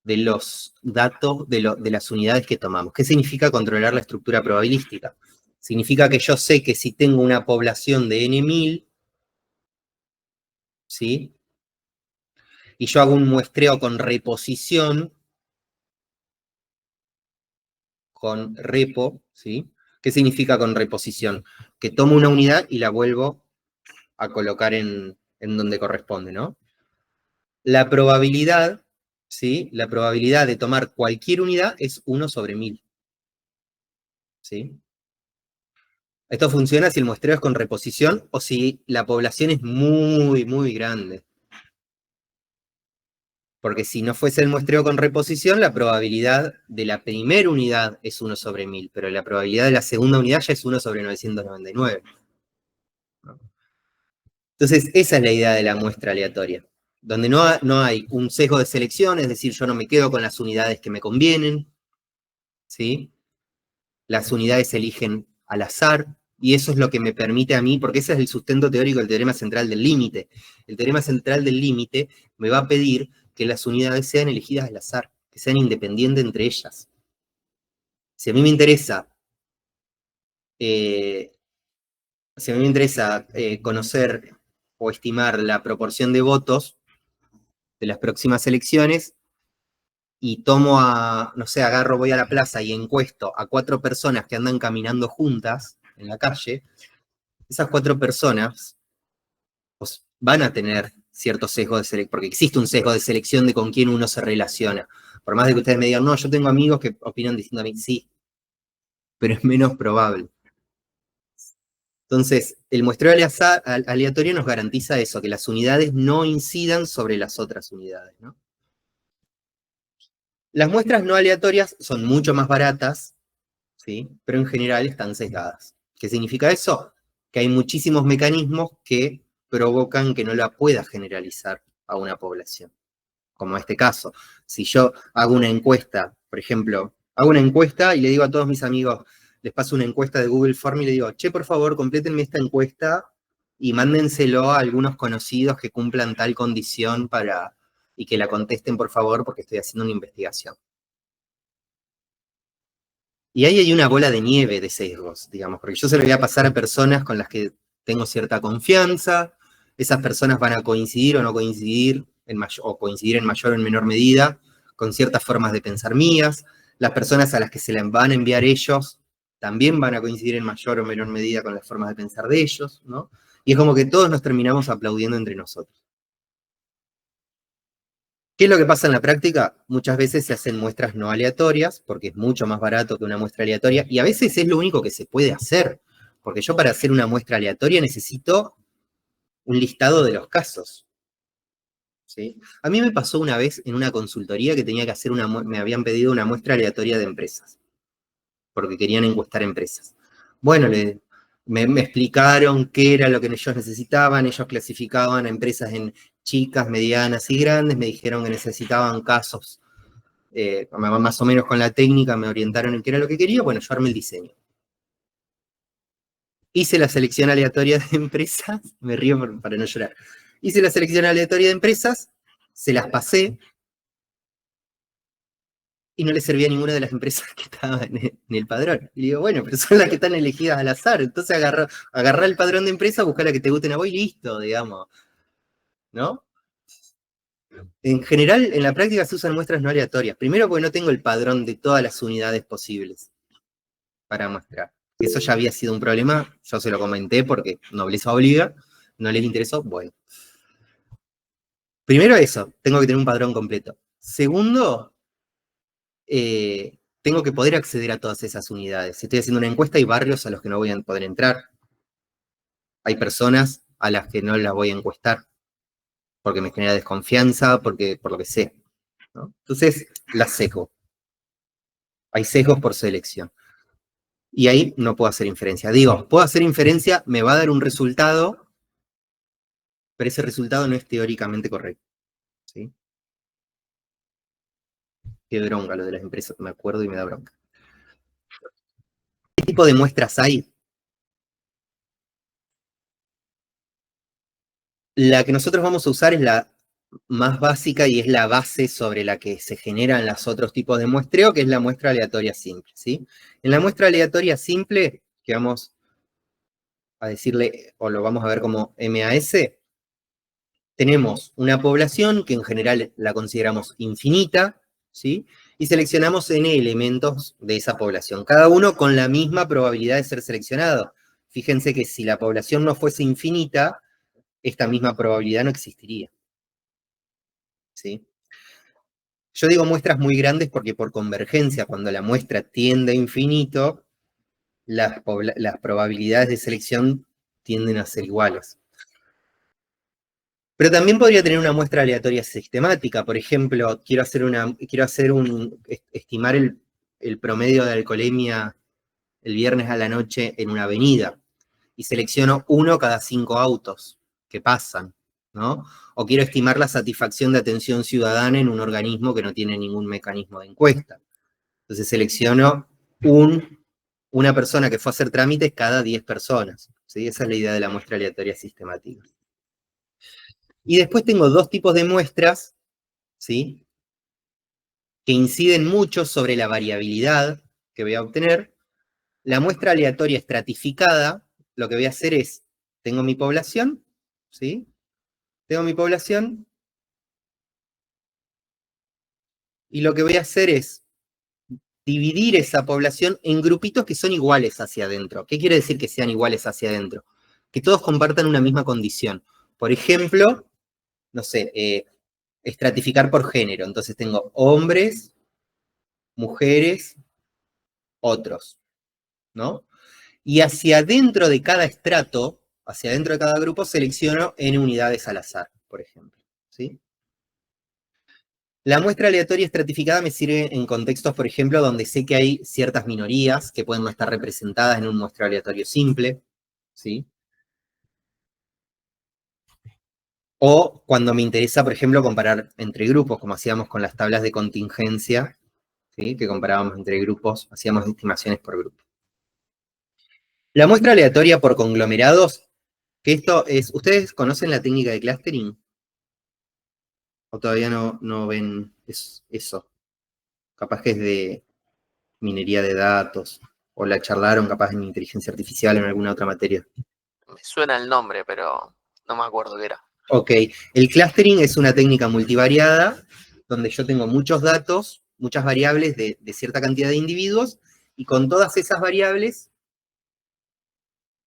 Speaker 2: de los datos, de las unidades que tomamos. ¿Qué significa controlar la estructura probabilística? Significa que yo sé que si tengo una población de n1000, ¿sí? Y yo hago un muestreo con reposición, con repo, ¿sí? ¿Qué significa con reposición? Que tomo una unidad y la vuelvo a colocar en donde corresponde, ¿no? La probabilidad, ¿sí? La probabilidad de tomar cualquier unidad es 1 sobre 1000, ¿sí? Esto funciona si el muestreo es con reposición o si la población es muy, muy grande. Porque si no fuese el muestreo con reposición, la probabilidad de la primera unidad es 1 sobre 1000, pero la probabilidad de la segunda unidad ya es 1 sobre 999. Entonces, esa es la idea de la muestra aleatoria, donde no hay un sesgo de selección, es decir, yo no me quedo con las unidades que me convienen, ¿sí? Las unidades se eligen al azar, y eso es lo que me permite a mí, porque ese es el sustento teórico del teorema central del límite. El teorema central del límite me va a pedir que las unidades sean elegidas al azar, que sean independientes entre ellas. Si a mí me interesa, conocer o estimar la proporción de votos de las próximas elecciones, y tomo no sé, voy a la plaza y encuesto a 4 personas que andan caminando juntas en la calle, esas 4 personas pues, van a tener cierto sesgo de selección, porque existe un sesgo de selección de con quién uno se relaciona. Por más de que ustedes me digan, no, yo tengo amigos que opinan distinto a mí, sí. pero es menos probable. Entonces, el muestreo aleatorio nos garantiza eso, que las unidades no incidan sobre las otras unidades, ¿no? Las muestras no aleatorias son mucho más baratas, ¿sí? Pero en general están sesgadas. ¿Qué significa eso? Que hay muchísimos mecanismos que provocan que no la pueda generalizar a una población. Como este caso, si yo hago una encuesta, por ejemplo, hago una encuesta y le digo a todos mis amigos, les paso una encuesta de Google Form y le digo, che, por favor, complétenme esta encuesta y mándenselo a algunos conocidos que cumplan tal condición y que la contesten, por favor, porque estoy haciendo una investigación. Y ahí hay una bola de nieve de sesgos, digamos, porque yo se lo voy a pasar a personas con las que tengo cierta confianza, esas personas van a coincidir o no coincidir, o coincidir en mayor o en menor medida, con ciertas formas de pensar mías, las personas a las que se las van a enviar ellos también van a coincidir en mayor o menor medida con las formas de pensar de ellos, ¿no? Y es como que todos nos terminamos aplaudiendo entre nosotros. ¿Qué es lo que pasa en la práctica? Muchas veces se hacen muestras no aleatorias, porque es mucho más barato que una muestra aleatoria, y a veces es lo único que se puede hacer, porque yo para hacer una muestra aleatoria necesito un listado de los casos. ¿Sí? A mí me pasó una vez en una consultoría que tenía que hacer me habían pedido una muestra aleatoria de empresas, porque querían encuestar empresas. Bueno, me explicaron qué era lo que ellos necesitaban, ellos clasificaban a empresas en chicas, medianas y grandes, me dijeron que necesitaban casos, más o menos con la técnica, me orientaron en qué era lo que quería, bueno, yo armé el diseño. Hice la selección aleatoria de empresas, me río para no llorar, hice la selección aleatoria de empresas, se las pasé, y no le servía a ninguna de las empresas que estaban en el padrón. Y digo, bueno, pero son las que están elegidas al azar, entonces agarrá el padrón de empresa, buscá la que te gusten a vos y listo, digamos, ¿no? En general, en la práctica se usan muestras no aleatorias. Primero porque no tengo el padrón de todas las unidades posibles para mostrar. Eso ya había sido un problema, yo se lo comenté porque nobleza obliga, no les interesó, bueno. Primero eso, tengo que tener un padrón completo. Segundo, tengo que poder acceder a todas esas unidades. Si estoy haciendo una encuesta, hay barrios a los que no voy a poder entrar. Hay personas a las que no las voy a encuestar, porque me genera desconfianza, por lo que sea, ¿no? Entonces, las sesgo. Hay sesgos por selección. Y ahí no puedo hacer inferencia. Digo, puedo hacer inferencia, me va a dar un resultado, pero ese resultado no es teóricamente correcto. ¿Sí? Qué bronca lo de las empresas, me acuerdo y me da bronca. ¿Qué tipo de muestras hay? La que nosotros vamos a usar es la más básica y es la base sobre la que se generan los otros tipos de muestreo, que es la muestra aleatoria simple, ¿sí? En la muestra aleatoria simple, que vamos a decirle, o lo vamos a ver como MAS, tenemos una población que en general la consideramos infinita, ¿sí? Y seleccionamos n elementos de esa población, cada uno con la misma probabilidad de ser seleccionado. Fíjense que si la población no fuese infinita, esta misma probabilidad no existiría. ¿Sí? Yo digo muestras muy grandes porque por convergencia, cuando la muestra tiende a infinito, las probabilidades de selección tienden a ser iguales. Pero también podría tener una muestra aleatoria sistemática. Por ejemplo, quiero estimar el promedio de alcoholemia el viernes a la noche en una avenida. Y selecciono 1 cada 5 autos que pasan, ¿no? O quiero estimar la satisfacción de atención ciudadana en un organismo que no tiene ningún mecanismo de encuesta. Entonces selecciono una persona que fue a hacer trámites cada 10 personas. ¿Sí? Esa es la idea de la muestra aleatoria sistemática. Y después tengo dos tipos de muestras, ¿sí? Que inciden mucho sobre la variabilidad que voy a obtener. La muestra aleatoria estratificada, lo que voy a hacer es, tengo mi población, ¿sí? Tengo mi población, y lo que voy a hacer es dividir esa población en grupitos que son iguales hacia adentro. ¿Qué quiere decir que sean iguales hacia adentro? Que todos compartan una misma condición. Por ejemplo, no sé, estratificar por género. Entonces tengo hombres, mujeres, otros. ¿no? Y hacia adentro de cada estrato, hacia adentro de cada grupo, selecciono n unidades al azar, por ejemplo, ¿sí? La muestra aleatoria estratificada me sirve en contextos, por ejemplo, donde sé que hay ciertas minorías que pueden no estar representadas en un muestreo aleatorio simple, ¿sí? O cuando me interesa, por ejemplo, comparar entre grupos, como hacíamos con las tablas de contingencia, ¿sí? Que comparábamos entre grupos, hacíamos estimaciones por grupo. La muestra aleatoria por conglomerados, que esto es, ¿ustedes conocen la técnica de clustering? ¿O todavía no ven eso? Capaz que es de minería de datos, o la charlaron capaz en inteligencia artificial o en alguna otra materia.
Speaker 3: Me suena el nombre, pero no me acuerdo qué era.
Speaker 2: Ok, el clustering es una técnica multivariada, donde yo tengo muchos datos, muchas variables de cierta cantidad de individuos, y con todas esas variables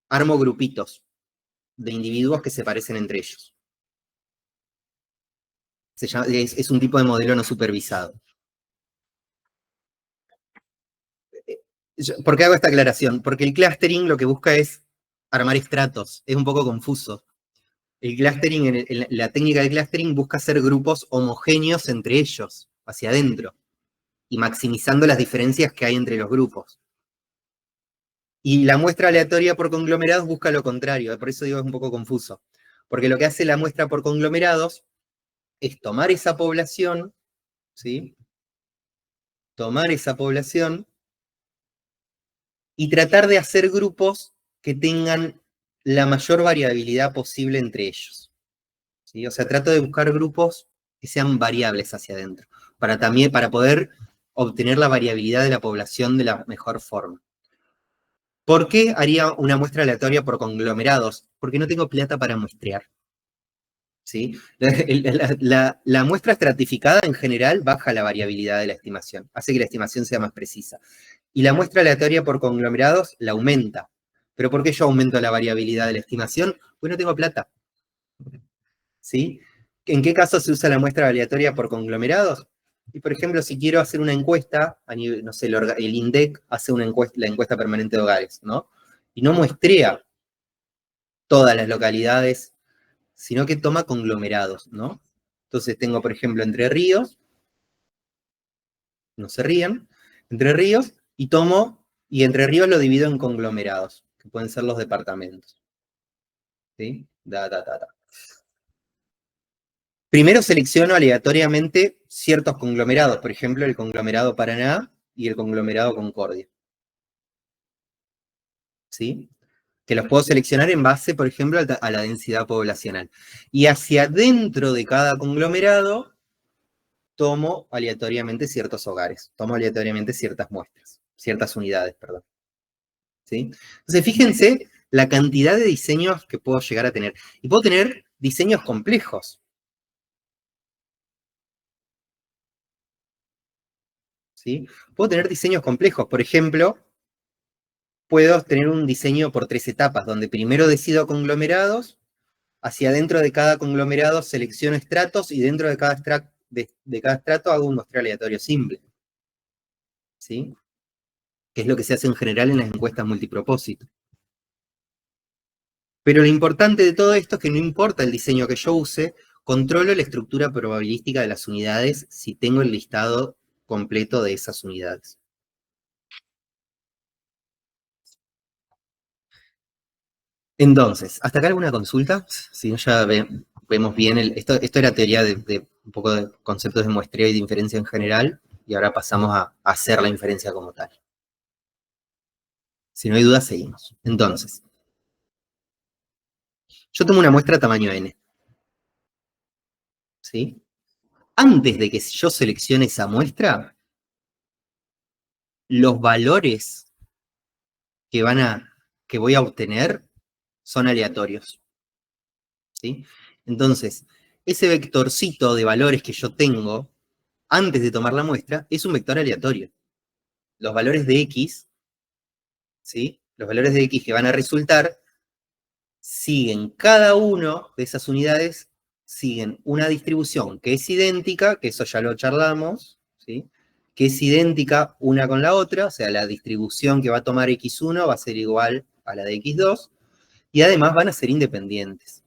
Speaker 2: armo grupitos de individuos que se parecen entre ellos. Es un tipo de modelo no supervisado. ¿Por qué hago esta aclaración? Porque el clustering lo que busca es armar estratos, es un poco confuso. El clustering, la técnica de clustering busca hacer grupos homogéneos entre ellos, hacia adentro, y maximizando las diferencias que hay entre los grupos. Y la muestra aleatoria por conglomerados busca lo contrario, por eso digo es un poco confuso. Porque lo que hace la muestra por conglomerados es tomar esa población, ¿sí? Tomar esa población y tratar de hacer grupos que tengan la mayor variabilidad posible entre ellos, ¿sí? O sea, trato de buscar grupos que sean variables hacia adentro, para poder obtener la variabilidad de la población de la mejor forma. ¿Por qué haría una muestra aleatoria por conglomerados? Porque no tengo plata para muestrear, ¿sí? La muestra estratificada en general baja la variabilidad de la estimación, hace que la estimación sea más precisa. Y la muestra aleatoria por conglomerados la aumenta. ¿Pero por qué yo aumento la variabilidad de la estimación? Pues no tengo plata, ¿sí? ¿En qué caso se usa la muestra aleatoria por conglomerados? Y por ejemplo, si quiero hacer una encuesta, a nivel, no sé, el INDEC hace la encuesta permanente de hogares, ¿no? Y no muestrea todas las localidades, sino que toma conglomerados, ¿no? Entonces tengo, por ejemplo, Entre Ríos, no se rían, Entre Ríos, y Entre Ríos lo divido en conglomerados, que pueden ser los departamentos. ¿Sí? Primero selecciono aleatoriamente ciertos conglomerados, por ejemplo, el conglomerado Paraná y el conglomerado Concordia. ¿Sí? Que los puedo seleccionar en base, por ejemplo, a la densidad poblacional. Y hacia dentro de cada conglomerado tomo aleatoriamente ciertos hogares, tomo aleatoriamente ciertas muestras, ciertas unidades, perdón. ¿Sí? Entonces, fíjense la cantidad de diseños que puedo llegar a tener. Y puedo tener diseños complejos. ¿Sí? Puedo tener diseños complejos. Por ejemplo, puedo tener un diseño por 3 etapas, donde primero decido conglomerados, hacia dentro de cada conglomerado selecciono estratos, y dentro de cada estrato hago un muestreo aleatorio simple. ¿Sí? Que es lo que se hace en general en las encuestas multipropósito. Pero lo importante de todo esto es que no importa el diseño que yo use, controlo la estructura probabilística de las unidades si tengo el listado completo de esas unidades. Entonces, ¿hasta acá alguna consulta? Si no, ya vemos bien. Esto era teoría de un poco de conceptos de muestreo y de inferencia en general, y ahora pasamos a hacer la inferencia como tal. Si no hay dudas, seguimos. Entonces, yo tomo una muestra tamaño n. ¿Sí? Antes de que yo seleccione esa muestra, los valores que voy a obtener son aleatorios. ¿Sí? Entonces, ese vectorcito de valores que yo tengo antes de tomar la muestra es un vector aleatorio. Los valores de x, ¿sí? Los valores de x que van a resultar siguen cada uno de esas unidades, siguen una distribución que es idéntica, que eso ya lo charlamos, ¿sí? que es idéntica una con la otra, o sea, la distribución que va a tomar x1 va a ser igual a la de x2, y además van a ser independientes.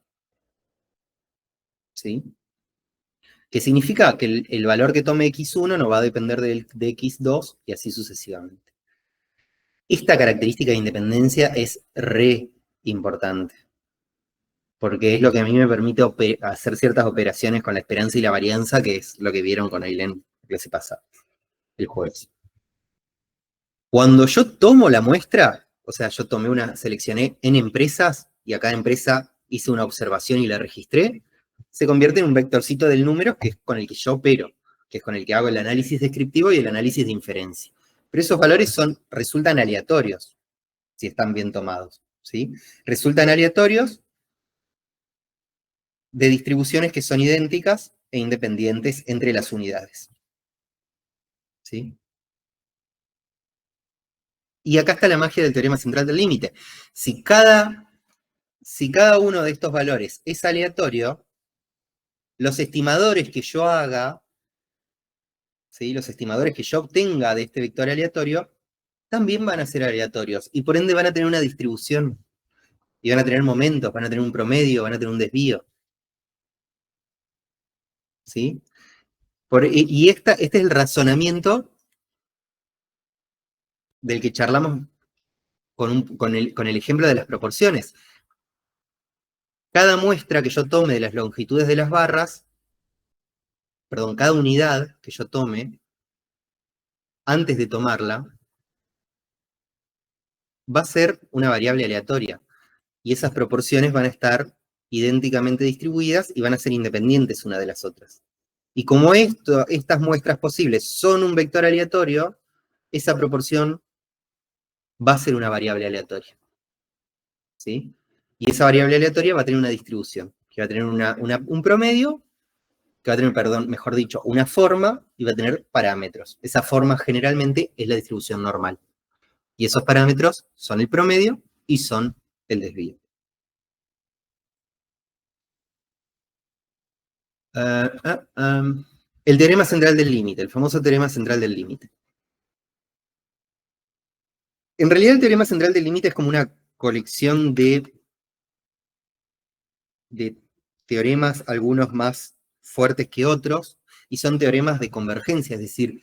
Speaker 2: ¿Sí? Que significa que el valor que tome x1 no va a depender de x2 y así sucesivamente. Esta característica de independencia es re importante, porque es lo que a mí me permite hacer ciertas operaciones con la esperanza y la varianza, que es lo que vieron con Ailén la clase pasada, el jueves. Cuando yo tomo la muestra, o sea, yo seleccioné n empresas, y a cada empresa hice una observación y la registré, se convierte en un vectorcito del número que es con el que yo opero, que es con el que hago el análisis descriptivo y el análisis de inferencia. Pero esos valores resultan aleatorios, si están bien tomados, ¿sí? Resultan aleatorios de distribuciones que son idénticas e independientes entre las unidades. ¿Sí? Y acá está la magia del teorema central del límite. Si cada uno de estos valores es aleatorio, los estimadores que yo haga, ¿sí? Los estimadores que yo obtenga de este vector aleatorio, también van a ser aleatorios, y por ende van a tener una distribución, y van a tener momentos, van a tener un promedio, van a tener un desvío. ¿Sí? Y este es el razonamiento del que charlamos con el ejemplo de las proporciones. Cada muestra que yo tome de las longitudes de las barras, perdón, cada unidad que yo tome, antes de tomarla, va a ser una variable aleatoria. Y esas proporciones van a estar idénticamente distribuidas y van a ser independientes una de las otras. Y como estas muestras posibles son un vector aleatorio, esa proporción va a ser una variable aleatoria. ¿Sí? Y esa variable aleatoria va a tener una distribución, que va a tener un promedio, que va a tener, perdón, mejor dicho, una forma, y va a tener parámetros. Esa forma generalmente es la distribución normal. Y esos parámetros son el promedio y son el desvío. El teorema central del límite, el famoso teorema central del límite. En realidad el teorema central del límite es como una colección de teoremas, algunos más fuertes que otros, y son teoremas de convergencia, es decir,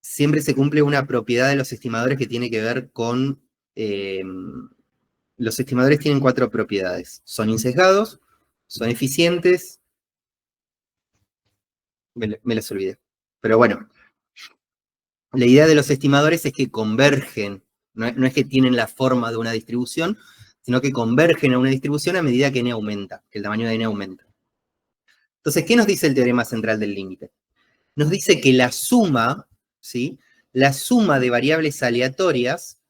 Speaker 2: siempre se cumple una propiedad de los estimadores que tiene que ver con... los estimadores tienen 4 propiedades. Son insesgados, son eficientes... Me las olvidé. Pero bueno, la idea de los estimadores es que convergen, no es que tienen la forma de una distribución, sino que convergen a una distribución a medida que n aumenta, que el tamaño de n aumenta. Entonces, ¿qué nos dice el teorema central del límite? Nos dice que la suma, ¿sí? La suma de variables aleatorias,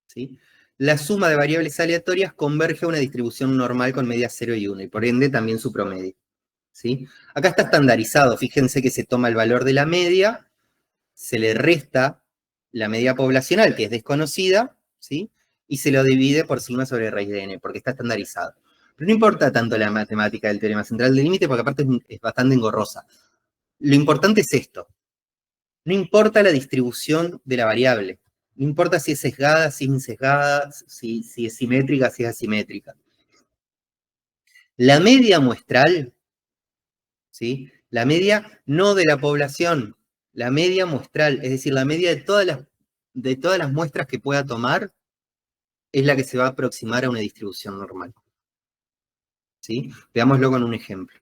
Speaker 2: ¿sí? La suma de variables aleatorias converge a una distribución normal con medias 0 y 1, y por ende también su promedio. ¿Sí? Acá está estandarizado, fíjense que se toma el valor de la media, se le resta la media poblacional, que es desconocida, ¿sí? Y se lo divide por sigma sobre raíz de n, porque está estandarizado. Pero no importa tanto la matemática del teorema central del límite, porque aparte es bastante engorrosa. Lo importante es esto. No importa la distribución de la variable. No importa si es sesgada, si es insesgada, si es simétrica, si es asimétrica. La media muestral, ¿sí? La media no de la población, la media muestral, es decir, la media de todas las muestras que pueda tomar, es la que se va a aproximar a una distribución normal. ¿Sí? Veámoslo con un ejemplo.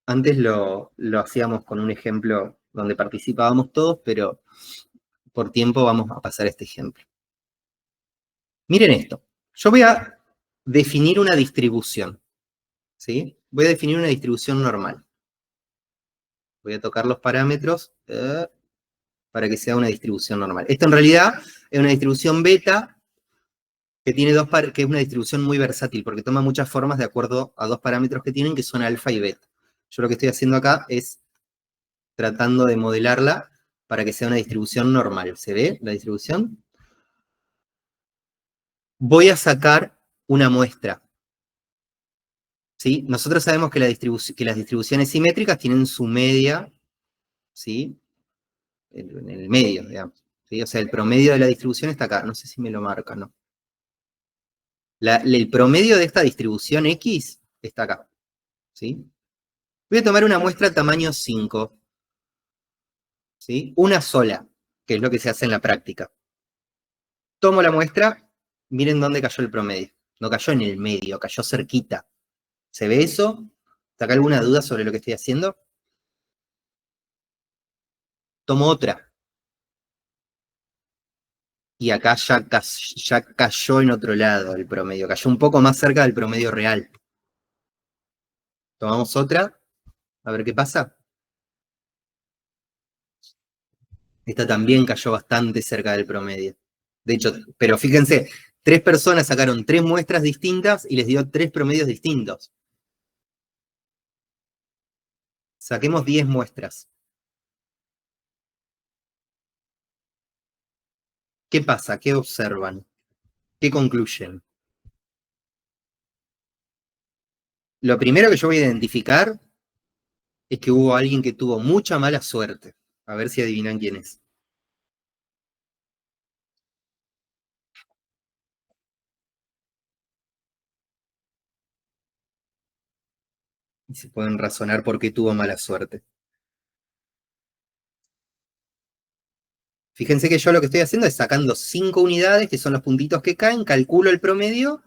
Speaker 2: Antes lo hacíamos con un ejemplo donde participábamos todos, pero por tiempo vamos a pasar a este ejemplo. Miren esto. Yo voy a definir una distribución. ¿Sí? Voy a definir una distribución normal. Voy a tocar los parámetros para que sea una distribución normal. Esto en realidad es una distribución beta que tiene que es una distribución muy versátil, porque toma muchas formas de acuerdo a 2 parámetros que tienen, que son alfa y beta. Yo lo que estoy haciendo acá es tratando de modelarla para que sea una distribución normal. ¿Se ve la distribución? Voy a sacar una muestra. ¿sí? Nosotros sabemos que, que las distribuciones simétricas tienen su media, ¿sí? En el medio, digamos. ¿Sí? O sea, el promedio de la distribución está acá. No sé si me lo marca, ¿no? El promedio de esta distribución X está acá, ¿sí? Voy a tomar una muestra tamaño 5, ¿sí? Una sola, que es lo que se hace en la práctica. Tomo la muestra, miren dónde cayó el promedio. No cayó en el medio, cayó cerquita. ¿Se ve eso? ¿Saca alguna duda sobre lo que estoy haciendo? Tomo otra. Y acá ya cayó en otro lado el promedio, cayó un poco más cerca del promedio real. Tomamos otra, a ver qué pasa. Esta también cayó bastante cerca del promedio. De hecho, pero fíjense, 3 personas sacaron 3 muestras distintas y les dio 3 promedios distintos. Saquemos 10 muestras. ¿Qué pasa? ¿Qué observan? ¿Qué concluyen? Lo primero que yo voy a identificar es que hubo alguien que tuvo mucha mala suerte. A ver si adivinan quién es. Y se pueden razonar por qué tuvo mala suerte. Fíjense que yo lo que estoy haciendo es sacando 5 unidades, que son los puntitos que caen, calculo el promedio,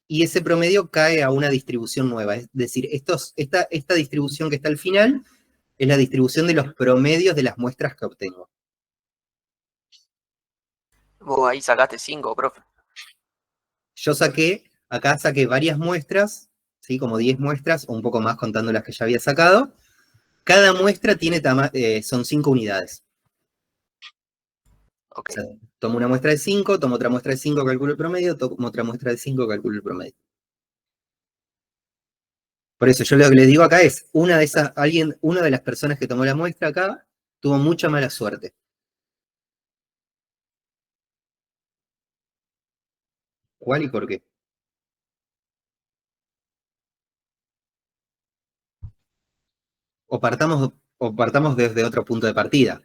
Speaker 2: y ese promedio cae a una distribución nueva. Es decir, esta distribución que está al final es la distribución de los promedios de las muestras que obtengo.
Speaker 3: Vos ahí sacaste 5, profe.
Speaker 2: Yo acá saqué varias muestras, ¿sí? Como 10 muestras, o un poco más contando las que ya había sacado. Cada muestra son 5 unidades.
Speaker 3: Ok.
Speaker 2: O sea, tomo una muestra de 5, tomo otra muestra de 5, calculo el promedio, tomo otra muestra de 5, calculo el promedio. Por eso yo lo que les digo acá es, una de las personas que tomó la muestra acá tuvo mucha mala suerte. ¿Cuál y por qué? O partamos desde otro punto de partida.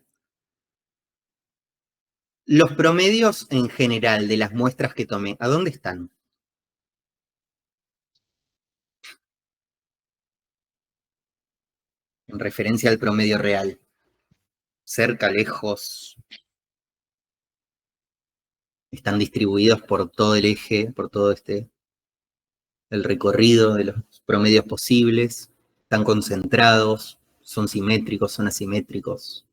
Speaker 2: Los promedios en general de las muestras que tomé, ¿a dónde están? En referencia al promedio real. Cerca, lejos. Están distribuidos por todo el eje, por todo el recorrido de los promedios posibles. Están concentrados, son simétricos, son asimétricos.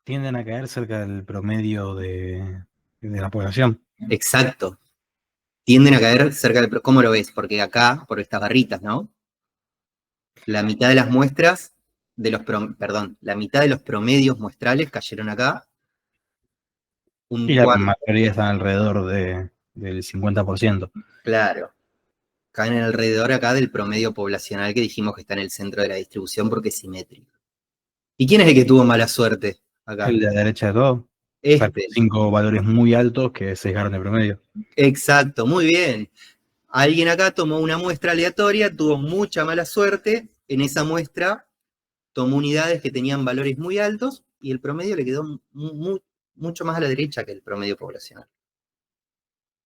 Speaker 4: Tienden a caer cerca del promedio de la población.
Speaker 2: Exacto. Tienden a caer cerca del... ¿Cómo lo ves? Porque acá, por estas barritas, ¿no? La mitad de las muestras, la mitad de los promedios muestrales cayeron acá.
Speaker 4: Y la mayoría están alrededor del 50%.
Speaker 2: Claro. Caen alrededor acá del promedio poblacional que dijimos que está en el centro de la distribución porque es simétrico. ¿Y quién es el que tuvo mala suerte acá?
Speaker 4: El de la derecha de todo.
Speaker 2: Este.
Speaker 4: 5 valores muy altos que sesgaron el promedio.
Speaker 2: Exacto, muy bien. Alguien acá tomó una muestra aleatoria, tuvo mucha mala suerte, en esa muestra tomó unidades que tenían valores muy altos y el promedio le quedó mucho más a la derecha que el promedio poblacional.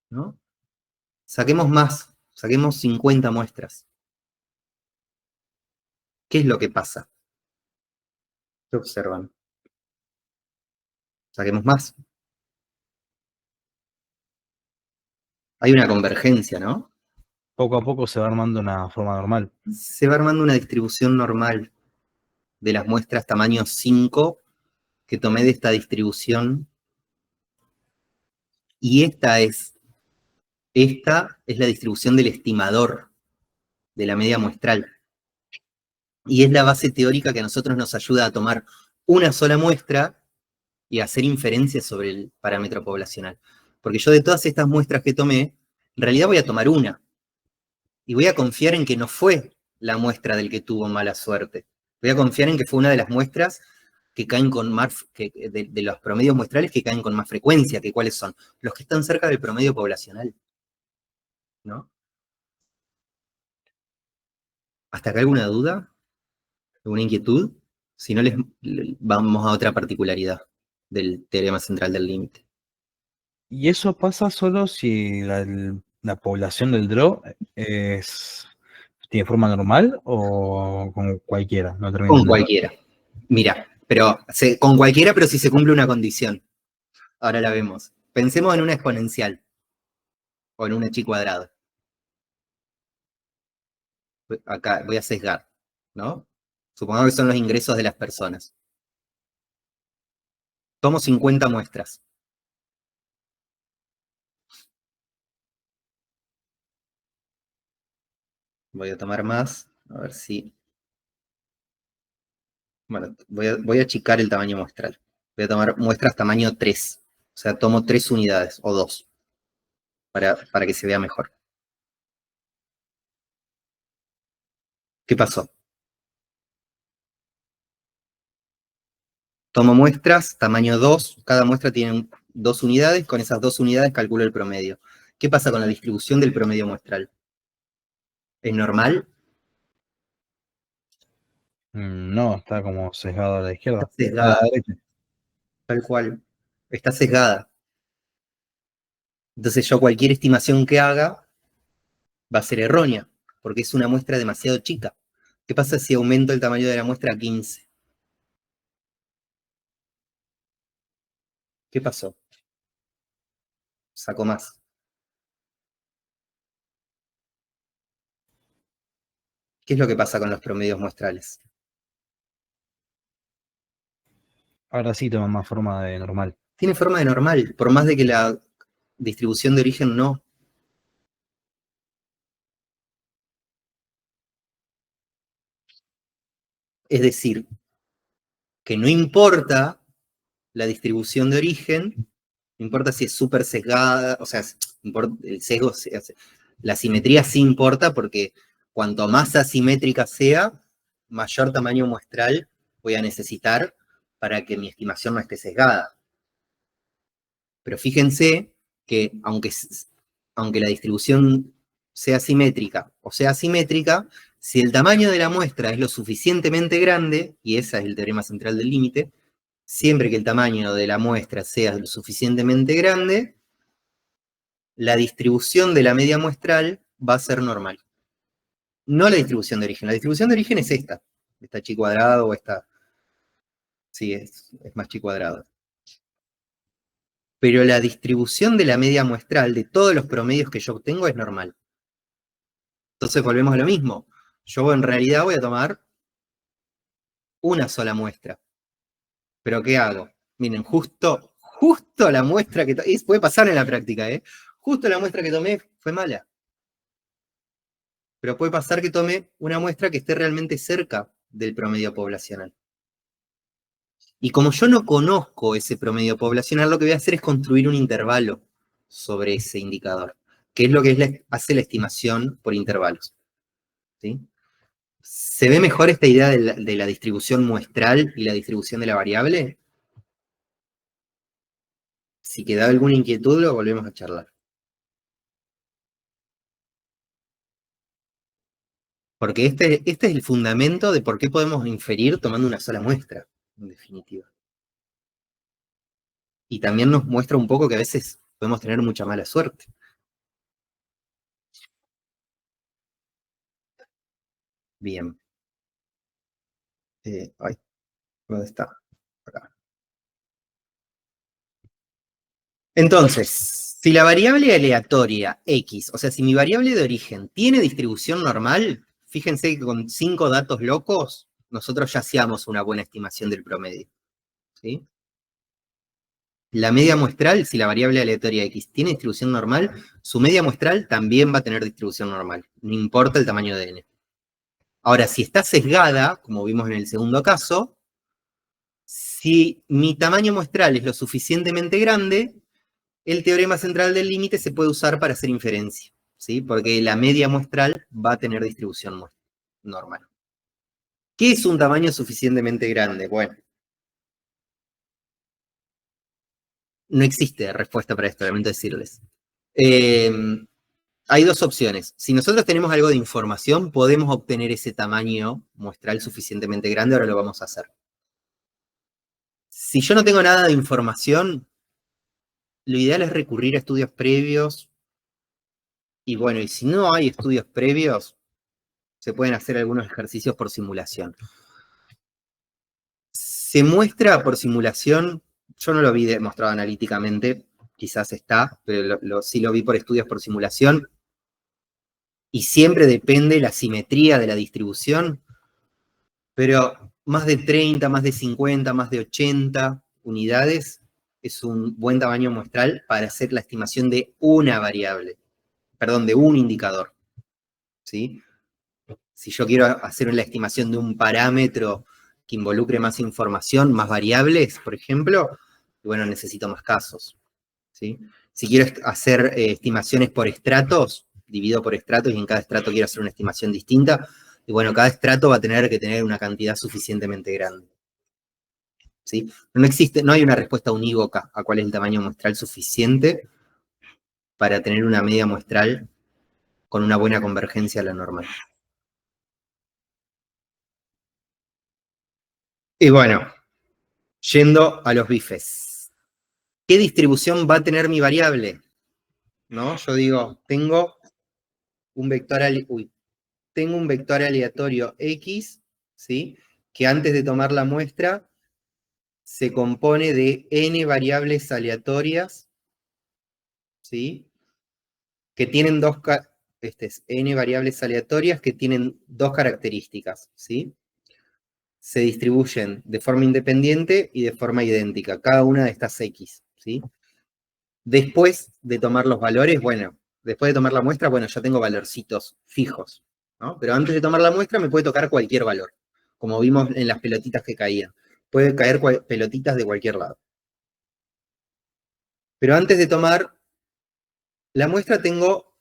Speaker 2: ¿No? Saquemos más, saquemos 50 muestras. ¿Qué es lo que pasa? ¿Qué observan? Saquemos más. Hay una convergencia, ¿no?
Speaker 4: Poco a poco se va armando una forma normal.
Speaker 2: Se va armando una distribución normal de las muestras tamaño 5 que tomé de esta distribución. Y esta es la distribución del estimador de la media muestral. Y es la base teórica que a nosotros nos ayuda a tomar una sola muestra y a hacer inferencias sobre el parámetro poblacional. Porque yo de todas estas muestras que tomé, en realidad voy a tomar una. Y voy a confiar en que no fue la muestra del que tuvo mala suerte. Voy a confiar en que fue una de las muestras que caen con más, de los promedios muestrales que caen con más frecuencia, que cuáles son, los que están cerca del promedio poblacional. ¿No? ¿Hasta acá alguna duda? ¿Alguna inquietud? Si no, vamos a otra particularidad del teorema central del límite.
Speaker 4: ¿Y eso pasa solo si la población del draw tiene forma normal o con cualquiera? No termino de
Speaker 2: Con
Speaker 4: entender.
Speaker 2: cualquiera. Mira, pero con cualquiera, pero si se cumple una condición. Ahora la vemos. Pensemos en una exponencial o en una chi cuadrado. Acá voy a sesgar, ¿no? Supongamos que son los ingresos de las personas. Tomo 50 muestras. Voy a tomar más, a ver si... Bueno, voy a achicar el tamaño muestral. Voy a tomar muestras tamaño 3. O sea, tomo 3 unidades o 2 para que se vea mejor. ¿Qué pasó? Tomo muestras, tamaño 2, cada muestra tiene 2 unidades, con esas 2 unidades calculo el promedio. ¿Qué pasa con la distribución del promedio muestral? ¿Es normal?
Speaker 4: No, está como sesgado a la izquierda.
Speaker 2: Está
Speaker 4: A la
Speaker 2: sesgada,
Speaker 4: derecha.
Speaker 2: tal cual. Está sesgada. Entonces yo cualquier estimación que haga va a ser errónea, porque es una muestra demasiado chica. ¿Qué pasa si aumento el tamaño de la muestra a 15? ¿Qué pasó? Saco más. ¿Qué es lo que pasa con los promedios muestrales?
Speaker 4: Ahora sí toma más forma de normal.
Speaker 2: Tiene forma de normal, por más de que la distribución de origen no. Es decir, que no importa la distribución de origen, no importa si es súper sesgada, o sea, el sesgo, la simetría sí importa porque cuanto más asimétrica sea, mayor tamaño muestral voy a necesitar para que mi estimación no esté sesgada. Pero fíjense que aunque la distribución sea simétrica o sea asimétrica, si el tamaño de la muestra es lo suficientemente grande, y ese es el teorema central del límite, siempre que el tamaño de la muestra sea lo suficientemente grande, la distribución de la media muestral va a ser normal. No la distribución de origen. La distribución de origen es esta chi cuadrado o esta... Sí, es más chi cuadrado. Pero la distribución de la media muestral de todos los promedios que yo obtengo es normal. Entonces volvemos a lo mismo. Yo en realidad voy a tomar una sola muestra. ¿Pero qué hago? Miren, justo la muestra que... puede pasar en la práctica, ¿eh? Justo la muestra que tomé fue mala. Pero puede pasar que tome una muestra que esté realmente cerca del promedio poblacional. Y como yo no conozco ese promedio poblacional, lo que voy a hacer es construir un intervalo sobre ese indicador, que es lo que hace la estimación por intervalos. ¿Sí? ¿Se ve mejor esta idea de la distribución muestral y la distribución de la variable? Si queda alguna inquietud, lo volvemos a charlar. Porque este es el fundamento de por qué podemos inferir tomando una sola muestra, en definitiva. Y también nos muestra un poco que a veces podemos tener mucha mala suerte. Bien. Ay, ¿dónde está? Acá. Entonces, si la variable aleatoria x, o sea, si mi variable de origen tiene distribución normal, fíjense que con 5 datos locos, nosotros ya hacíamos una buena estimación del promedio. ¿Sí? La media muestral, si la variable aleatoria x tiene distribución normal, su media muestral también va a tener distribución normal, no importa el tamaño de n. Ahora, si está sesgada, como vimos en el segundo caso, si mi tamaño muestral es lo suficientemente grande, el teorema central del límite se puede usar para hacer inferencia, ¿sí? Porque la media muestral va a tener distribución normal. ¿Qué es un tamaño suficientemente grande? Bueno, no existe respuesta para esto, lamento decirles. hay dos opciones. Si nosotros tenemos algo de información, podemos obtener ese tamaño muestral suficientemente grande, ahora lo vamos a hacer. Si yo no tengo nada de información, lo ideal es recurrir a estudios previos. Y bueno, y si no hay estudios previos, se pueden hacer algunos ejercicios por simulación. Se muestra por simulación, yo no lo vi demostrado analíticamente, quizás está, pero sí lo vi por estudios por simulación, y siempre depende la simetría de la distribución, pero más de 30, más de 50, más de 80 unidades es un buen tamaño muestral para hacer la estimación de una variable, perdón, de un indicador, ¿sí? Si yo quiero hacer la estimación de un parámetro que involucre más información, más variables, por ejemplo, bueno, necesito más casos, ¿sí? Si quiero hacer estimaciones por estratos, divido por estratos y en cada estrato quiero hacer una estimación distinta, y bueno, cada estrato va a tener que tener una cantidad suficientemente grande, ¿sí? No hay una respuesta unívoca a cuál es el tamaño muestral suficiente para tener una media muestral con una buena convergencia a la normal. Y bueno, yendo a los bifes. ¿Qué distribución va a tener mi variable? ¿No? Yo digo, tengo un vector aleatorio X, ¿sí? Que antes de tomar la muestra se compone de n variables aleatorias, ¿sí? Que tienen n variables aleatorias que tienen dos características, ¿sí? Se distribuyen de forma independiente y de forma idéntica, cada una de estas X, ¿sí? Después de tomar los valores, bueno, después de tomar la muestra, bueno, ya tengo valorcitos fijos, ¿no? Pero antes de tomar la muestra me puede tocar cualquier valor, como vimos en las pelotitas que caían. Puede caer pelotitas de cualquier lado. Pero antes de tomar la muestra tengo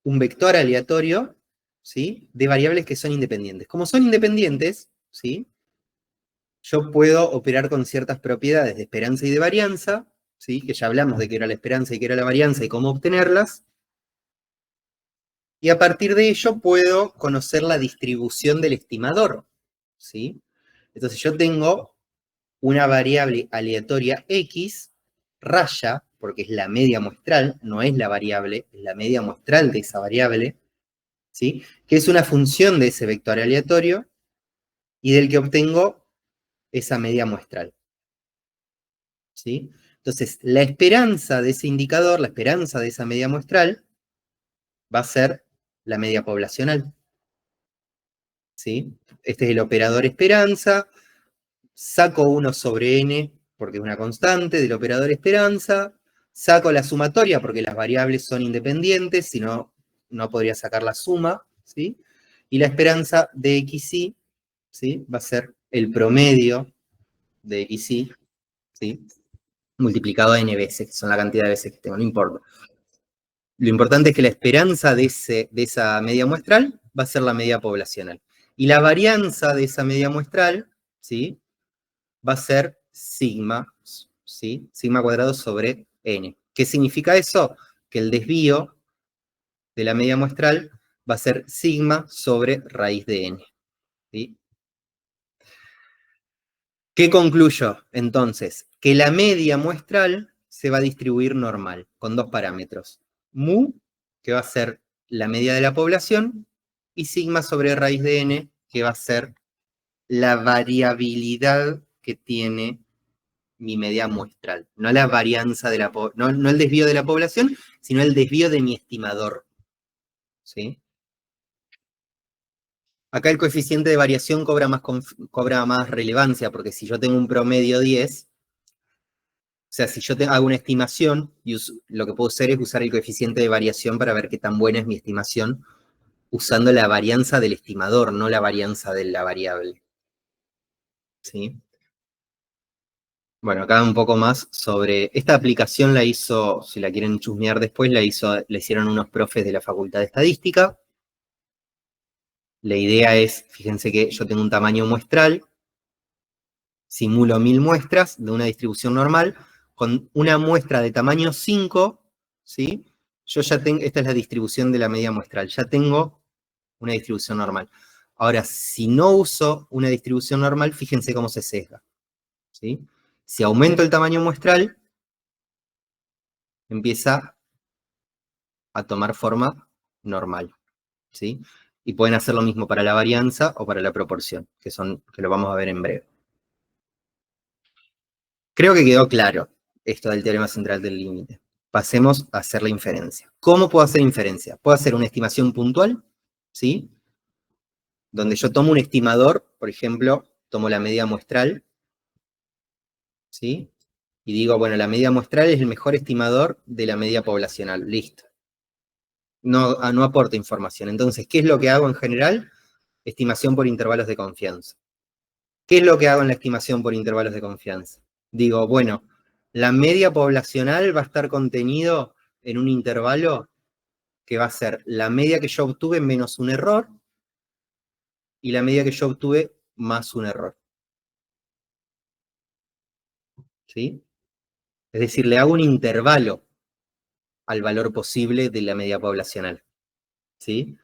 Speaker 2: un vector aleatorio, ¿sí? De variables que son independientes. Como son independientes, ¿sí? Yo puedo operar con ciertas propiedades de esperanza y de varianza, ¿sí? Que ya hablamos de qué era la esperanza y qué era la varianza y cómo obtenerlas. Y a partir de ello puedo conocer la distribución del estimador, ¿sí? Entonces yo tengo una variable aleatoria X, raya, porque es la media muestral, no es la variable, es la media muestral de esa variable, ¿sí? Que es una función de ese vector aleatorio y del que obtengo esa media muestral, ¿sí? Entonces, la esperanza de ese indicador, la esperanza de esa media muestral, va a ser la media poblacional, ¿sí? Este es el operador esperanza, saco 1 sobre n, porque es una constante del operador esperanza, saco la sumatoria, porque las variables son independientes, si no, no podría sacar la suma, ¿sí? Y la esperanza de xy, ¿sí? Va a ser el promedio de xy, ¿sí? Multiplicado a n veces, que son la cantidad de veces que tengo, no importa. Lo importante es que la esperanza de esa media muestral va a ser la media poblacional. Y la varianza de esa media muestral, ¿sí? Va a ser sigma, ¿sí? Sigma cuadrado sobre n. ¿Qué significa eso? Que el desvío de la media muestral va a ser sigma sobre raíz de n, ¿sí? ¿Qué concluyo? Entonces, que la media muestral se va a distribuir normal, con dos parámetros. Mu, que va a ser la media de la población, y sigma sobre raíz de n, que va a ser la variabilidad que tiene mi media muestral. No la varianza de no el desvío de la población, sino el desvío de mi estimador, ¿sí? Acá el coeficiente de variación cobra más relevancia, porque si yo tengo un promedio 10, o sea, si yo hago una estimación, lo que puedo hacer es usar el coeficiente de variación para ver qué tan buena es mi estimación, usando la varianza del estimador, no la varianza de la variable, ¿sí? Bueno, acá un poco más sobre... Esta aplicación la hizo, si la quieren chusmear después, la hicieron unos profes de la Facultad de Estadística. La idea es, fíjense que yo tengo un tamaño muestral, simulo 1000 muestras de una distribución normal, con una muestra de tamaño 5, ¿sí? yo ya tengo, esta es la distribución de la media muestral, ya tengo una distribución normal. Ahora, si no uso una distribución normal, fíjense cómo se sesga, ¿sí? Si aumento el tamaño muestral, empieza a tomar forma normal, ¿sí? Y pueden hacer lo mismo para la varianza o para la proporción, que lo vamos a ver en breve. Creo que quedó claro esto del teorema central del límite. Pasemos a hacer la inferencia. ¿Cómo puedo hacer inferencia? Puedo hacer una estimación puntual, ¿sí? Donde yo tomo un estimador, por ejemplo, tomo la media muestral, ¿sí? Y digo, bueno, la media muestral es el mejor estimador de la media poblacional. Listo. No aporta información. Entonces, ¿qué es lo que hago en general? Estimación por intervalos de confianza. ¿Qué es lo que hago en la estimación por intervalos de confianza? Digo, bueno, la media poblacional va a estar contenido en un intervalo que va a ser la media que yo obtuve menos un error y la media que yo obtuve más un error. ¿Sí? Es decir, le hago un intervalo al valor posible de la media poblacional. ¿Sí?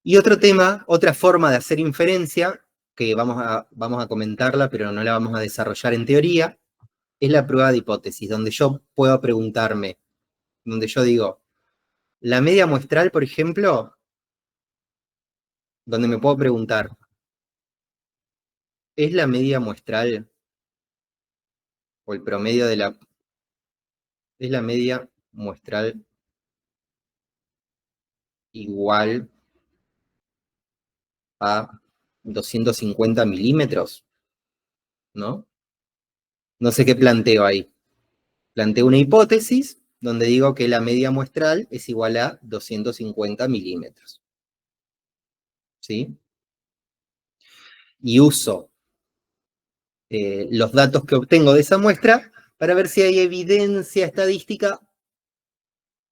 Speaker 2: Y otro tema, otra forma de hacer inferencia, que vamos a comentarla, pero no la vamos a desarrollar en teoría, es la prueba de hipótesis, donde yo puedo preguntarme, donde yo digo, la media muestral, por ejemplo, donde me puedo preguntar, ¿es la media muestral o el promedio de la... ¿Es la media muestral igual a 250 milímetros? ¿No? No sé qué planteo ahí. Planteo una hipótesis donde digo que la media muestral es igual a 250 milímetros. ¿Sí? Y uso los datos que obtengo de esa muestra para ver si hay evidencia estadística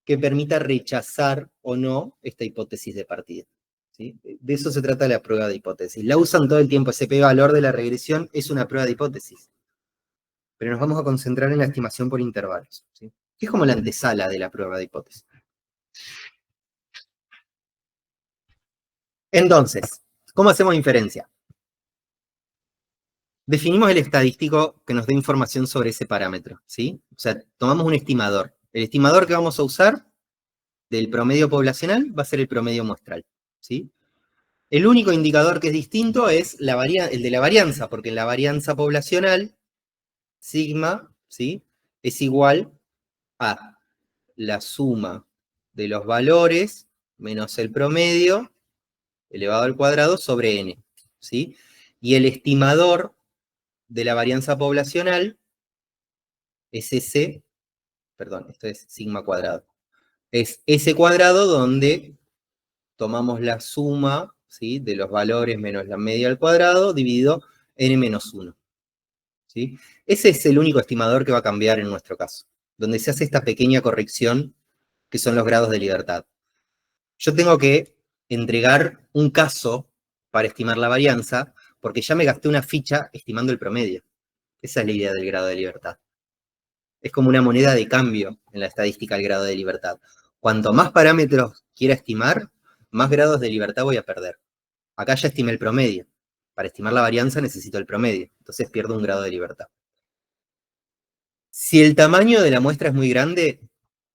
Speaker 2: que permita rechazar o no esta hipótesis de partida. ¿Sí? De eso se trata la prueba de hipótesis. La usan todo el tiempo, ese p-valor de la regresión es una prueba de hipótesis. Pero nos vamos a concentrar en la estimación por intervalos, ¿sí? Que es como la antesala de la prueba de hipótesis. Entonces, ¿cómo hacemos inferencia? Definimos el estadístico que nos dé información sobre ese parámetro, ¿sí? O sea, tomamos un estimador. El estimador que vamos a usar del promedio poblacional va a ser el promedio muestral, ¿sí? El único indicador que es distinto es el de la varianza, porque en la varianza poblacional, sigma, ¿sí? Es igual a la suma de los valores menos el promedio elevado al cuadrado sobre n, ¿sí? Y el estimador de la varianza poblacional es ese, perdón, esto es sigma cuadrado. Es ese cuadrado donde tomamos la suma, ¿sí? De los valores menos la media al cuadrado dividido n menos 1. ¿Sí? Ese es el único estimador que va a cambiar en nuestro caso, donde se hace esta pequeña corrección que son los grados de libertad. Yo tengo que entregar un caso para estimar la varianza, porque ya me gasté una ficha estimando el promedio. Esa es la idea del grado de libertad. Es como una moneda de cambio en la estadística del grado de libertad. Cuanto más parámetros quiera estimar, más grados de libertad voy a perder. Acá ya estimé el promedio. Para estimar la varianza necesito el promedio. Entonces pierdo un grado de libertad. Si el tamaño de la muestra es muy grande,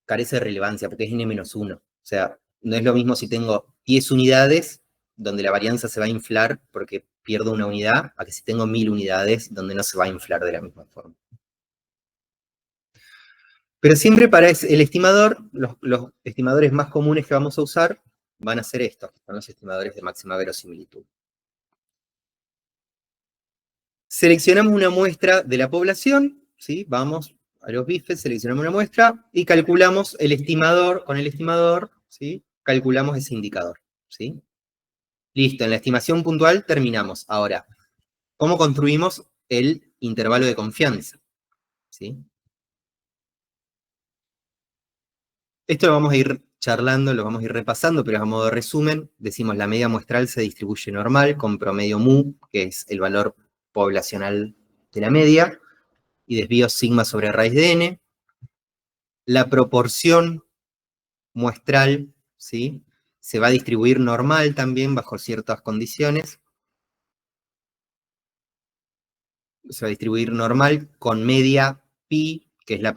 Speaker 2: carece de relevancia, porque es n-1. O sea, no es lo mismo si tengo 10 unidades, donde la varianza se va a inflar porque pierdo una unidad, a que si tengo 1000 unidades, donde no se va a inflar de la misma forma. Pero siempre para el estimador, los estimadores más comunes que vamos a usar van a ser estos, que son los estimadores de máxima verosimilitud. Seleccionamos una muestra de la población, ¿sí? Vamos a los bifes, seleccionamos una muestra y calculamos el estimador, con el estimador, ¿sí? Calculamos ese indicador, ¿sí? Listo, en la estimación puntual terminamos. Ahora, ¿cómo construimos el intervalo de confianza? ¿Sí? Esto lo vamos a ir charlando, lo vamos a ir repasando, pero a modo de resumen, decimos la media muestral se distribuye normal con promedio mu, que es el valor poblacional de la media, y desvío sigma sobre raíz de n. La proporción muestral, ¿sí? Se va a distribuir normal también bajo ciertas condiciones. Se va a distribuir normal con media pi, que es la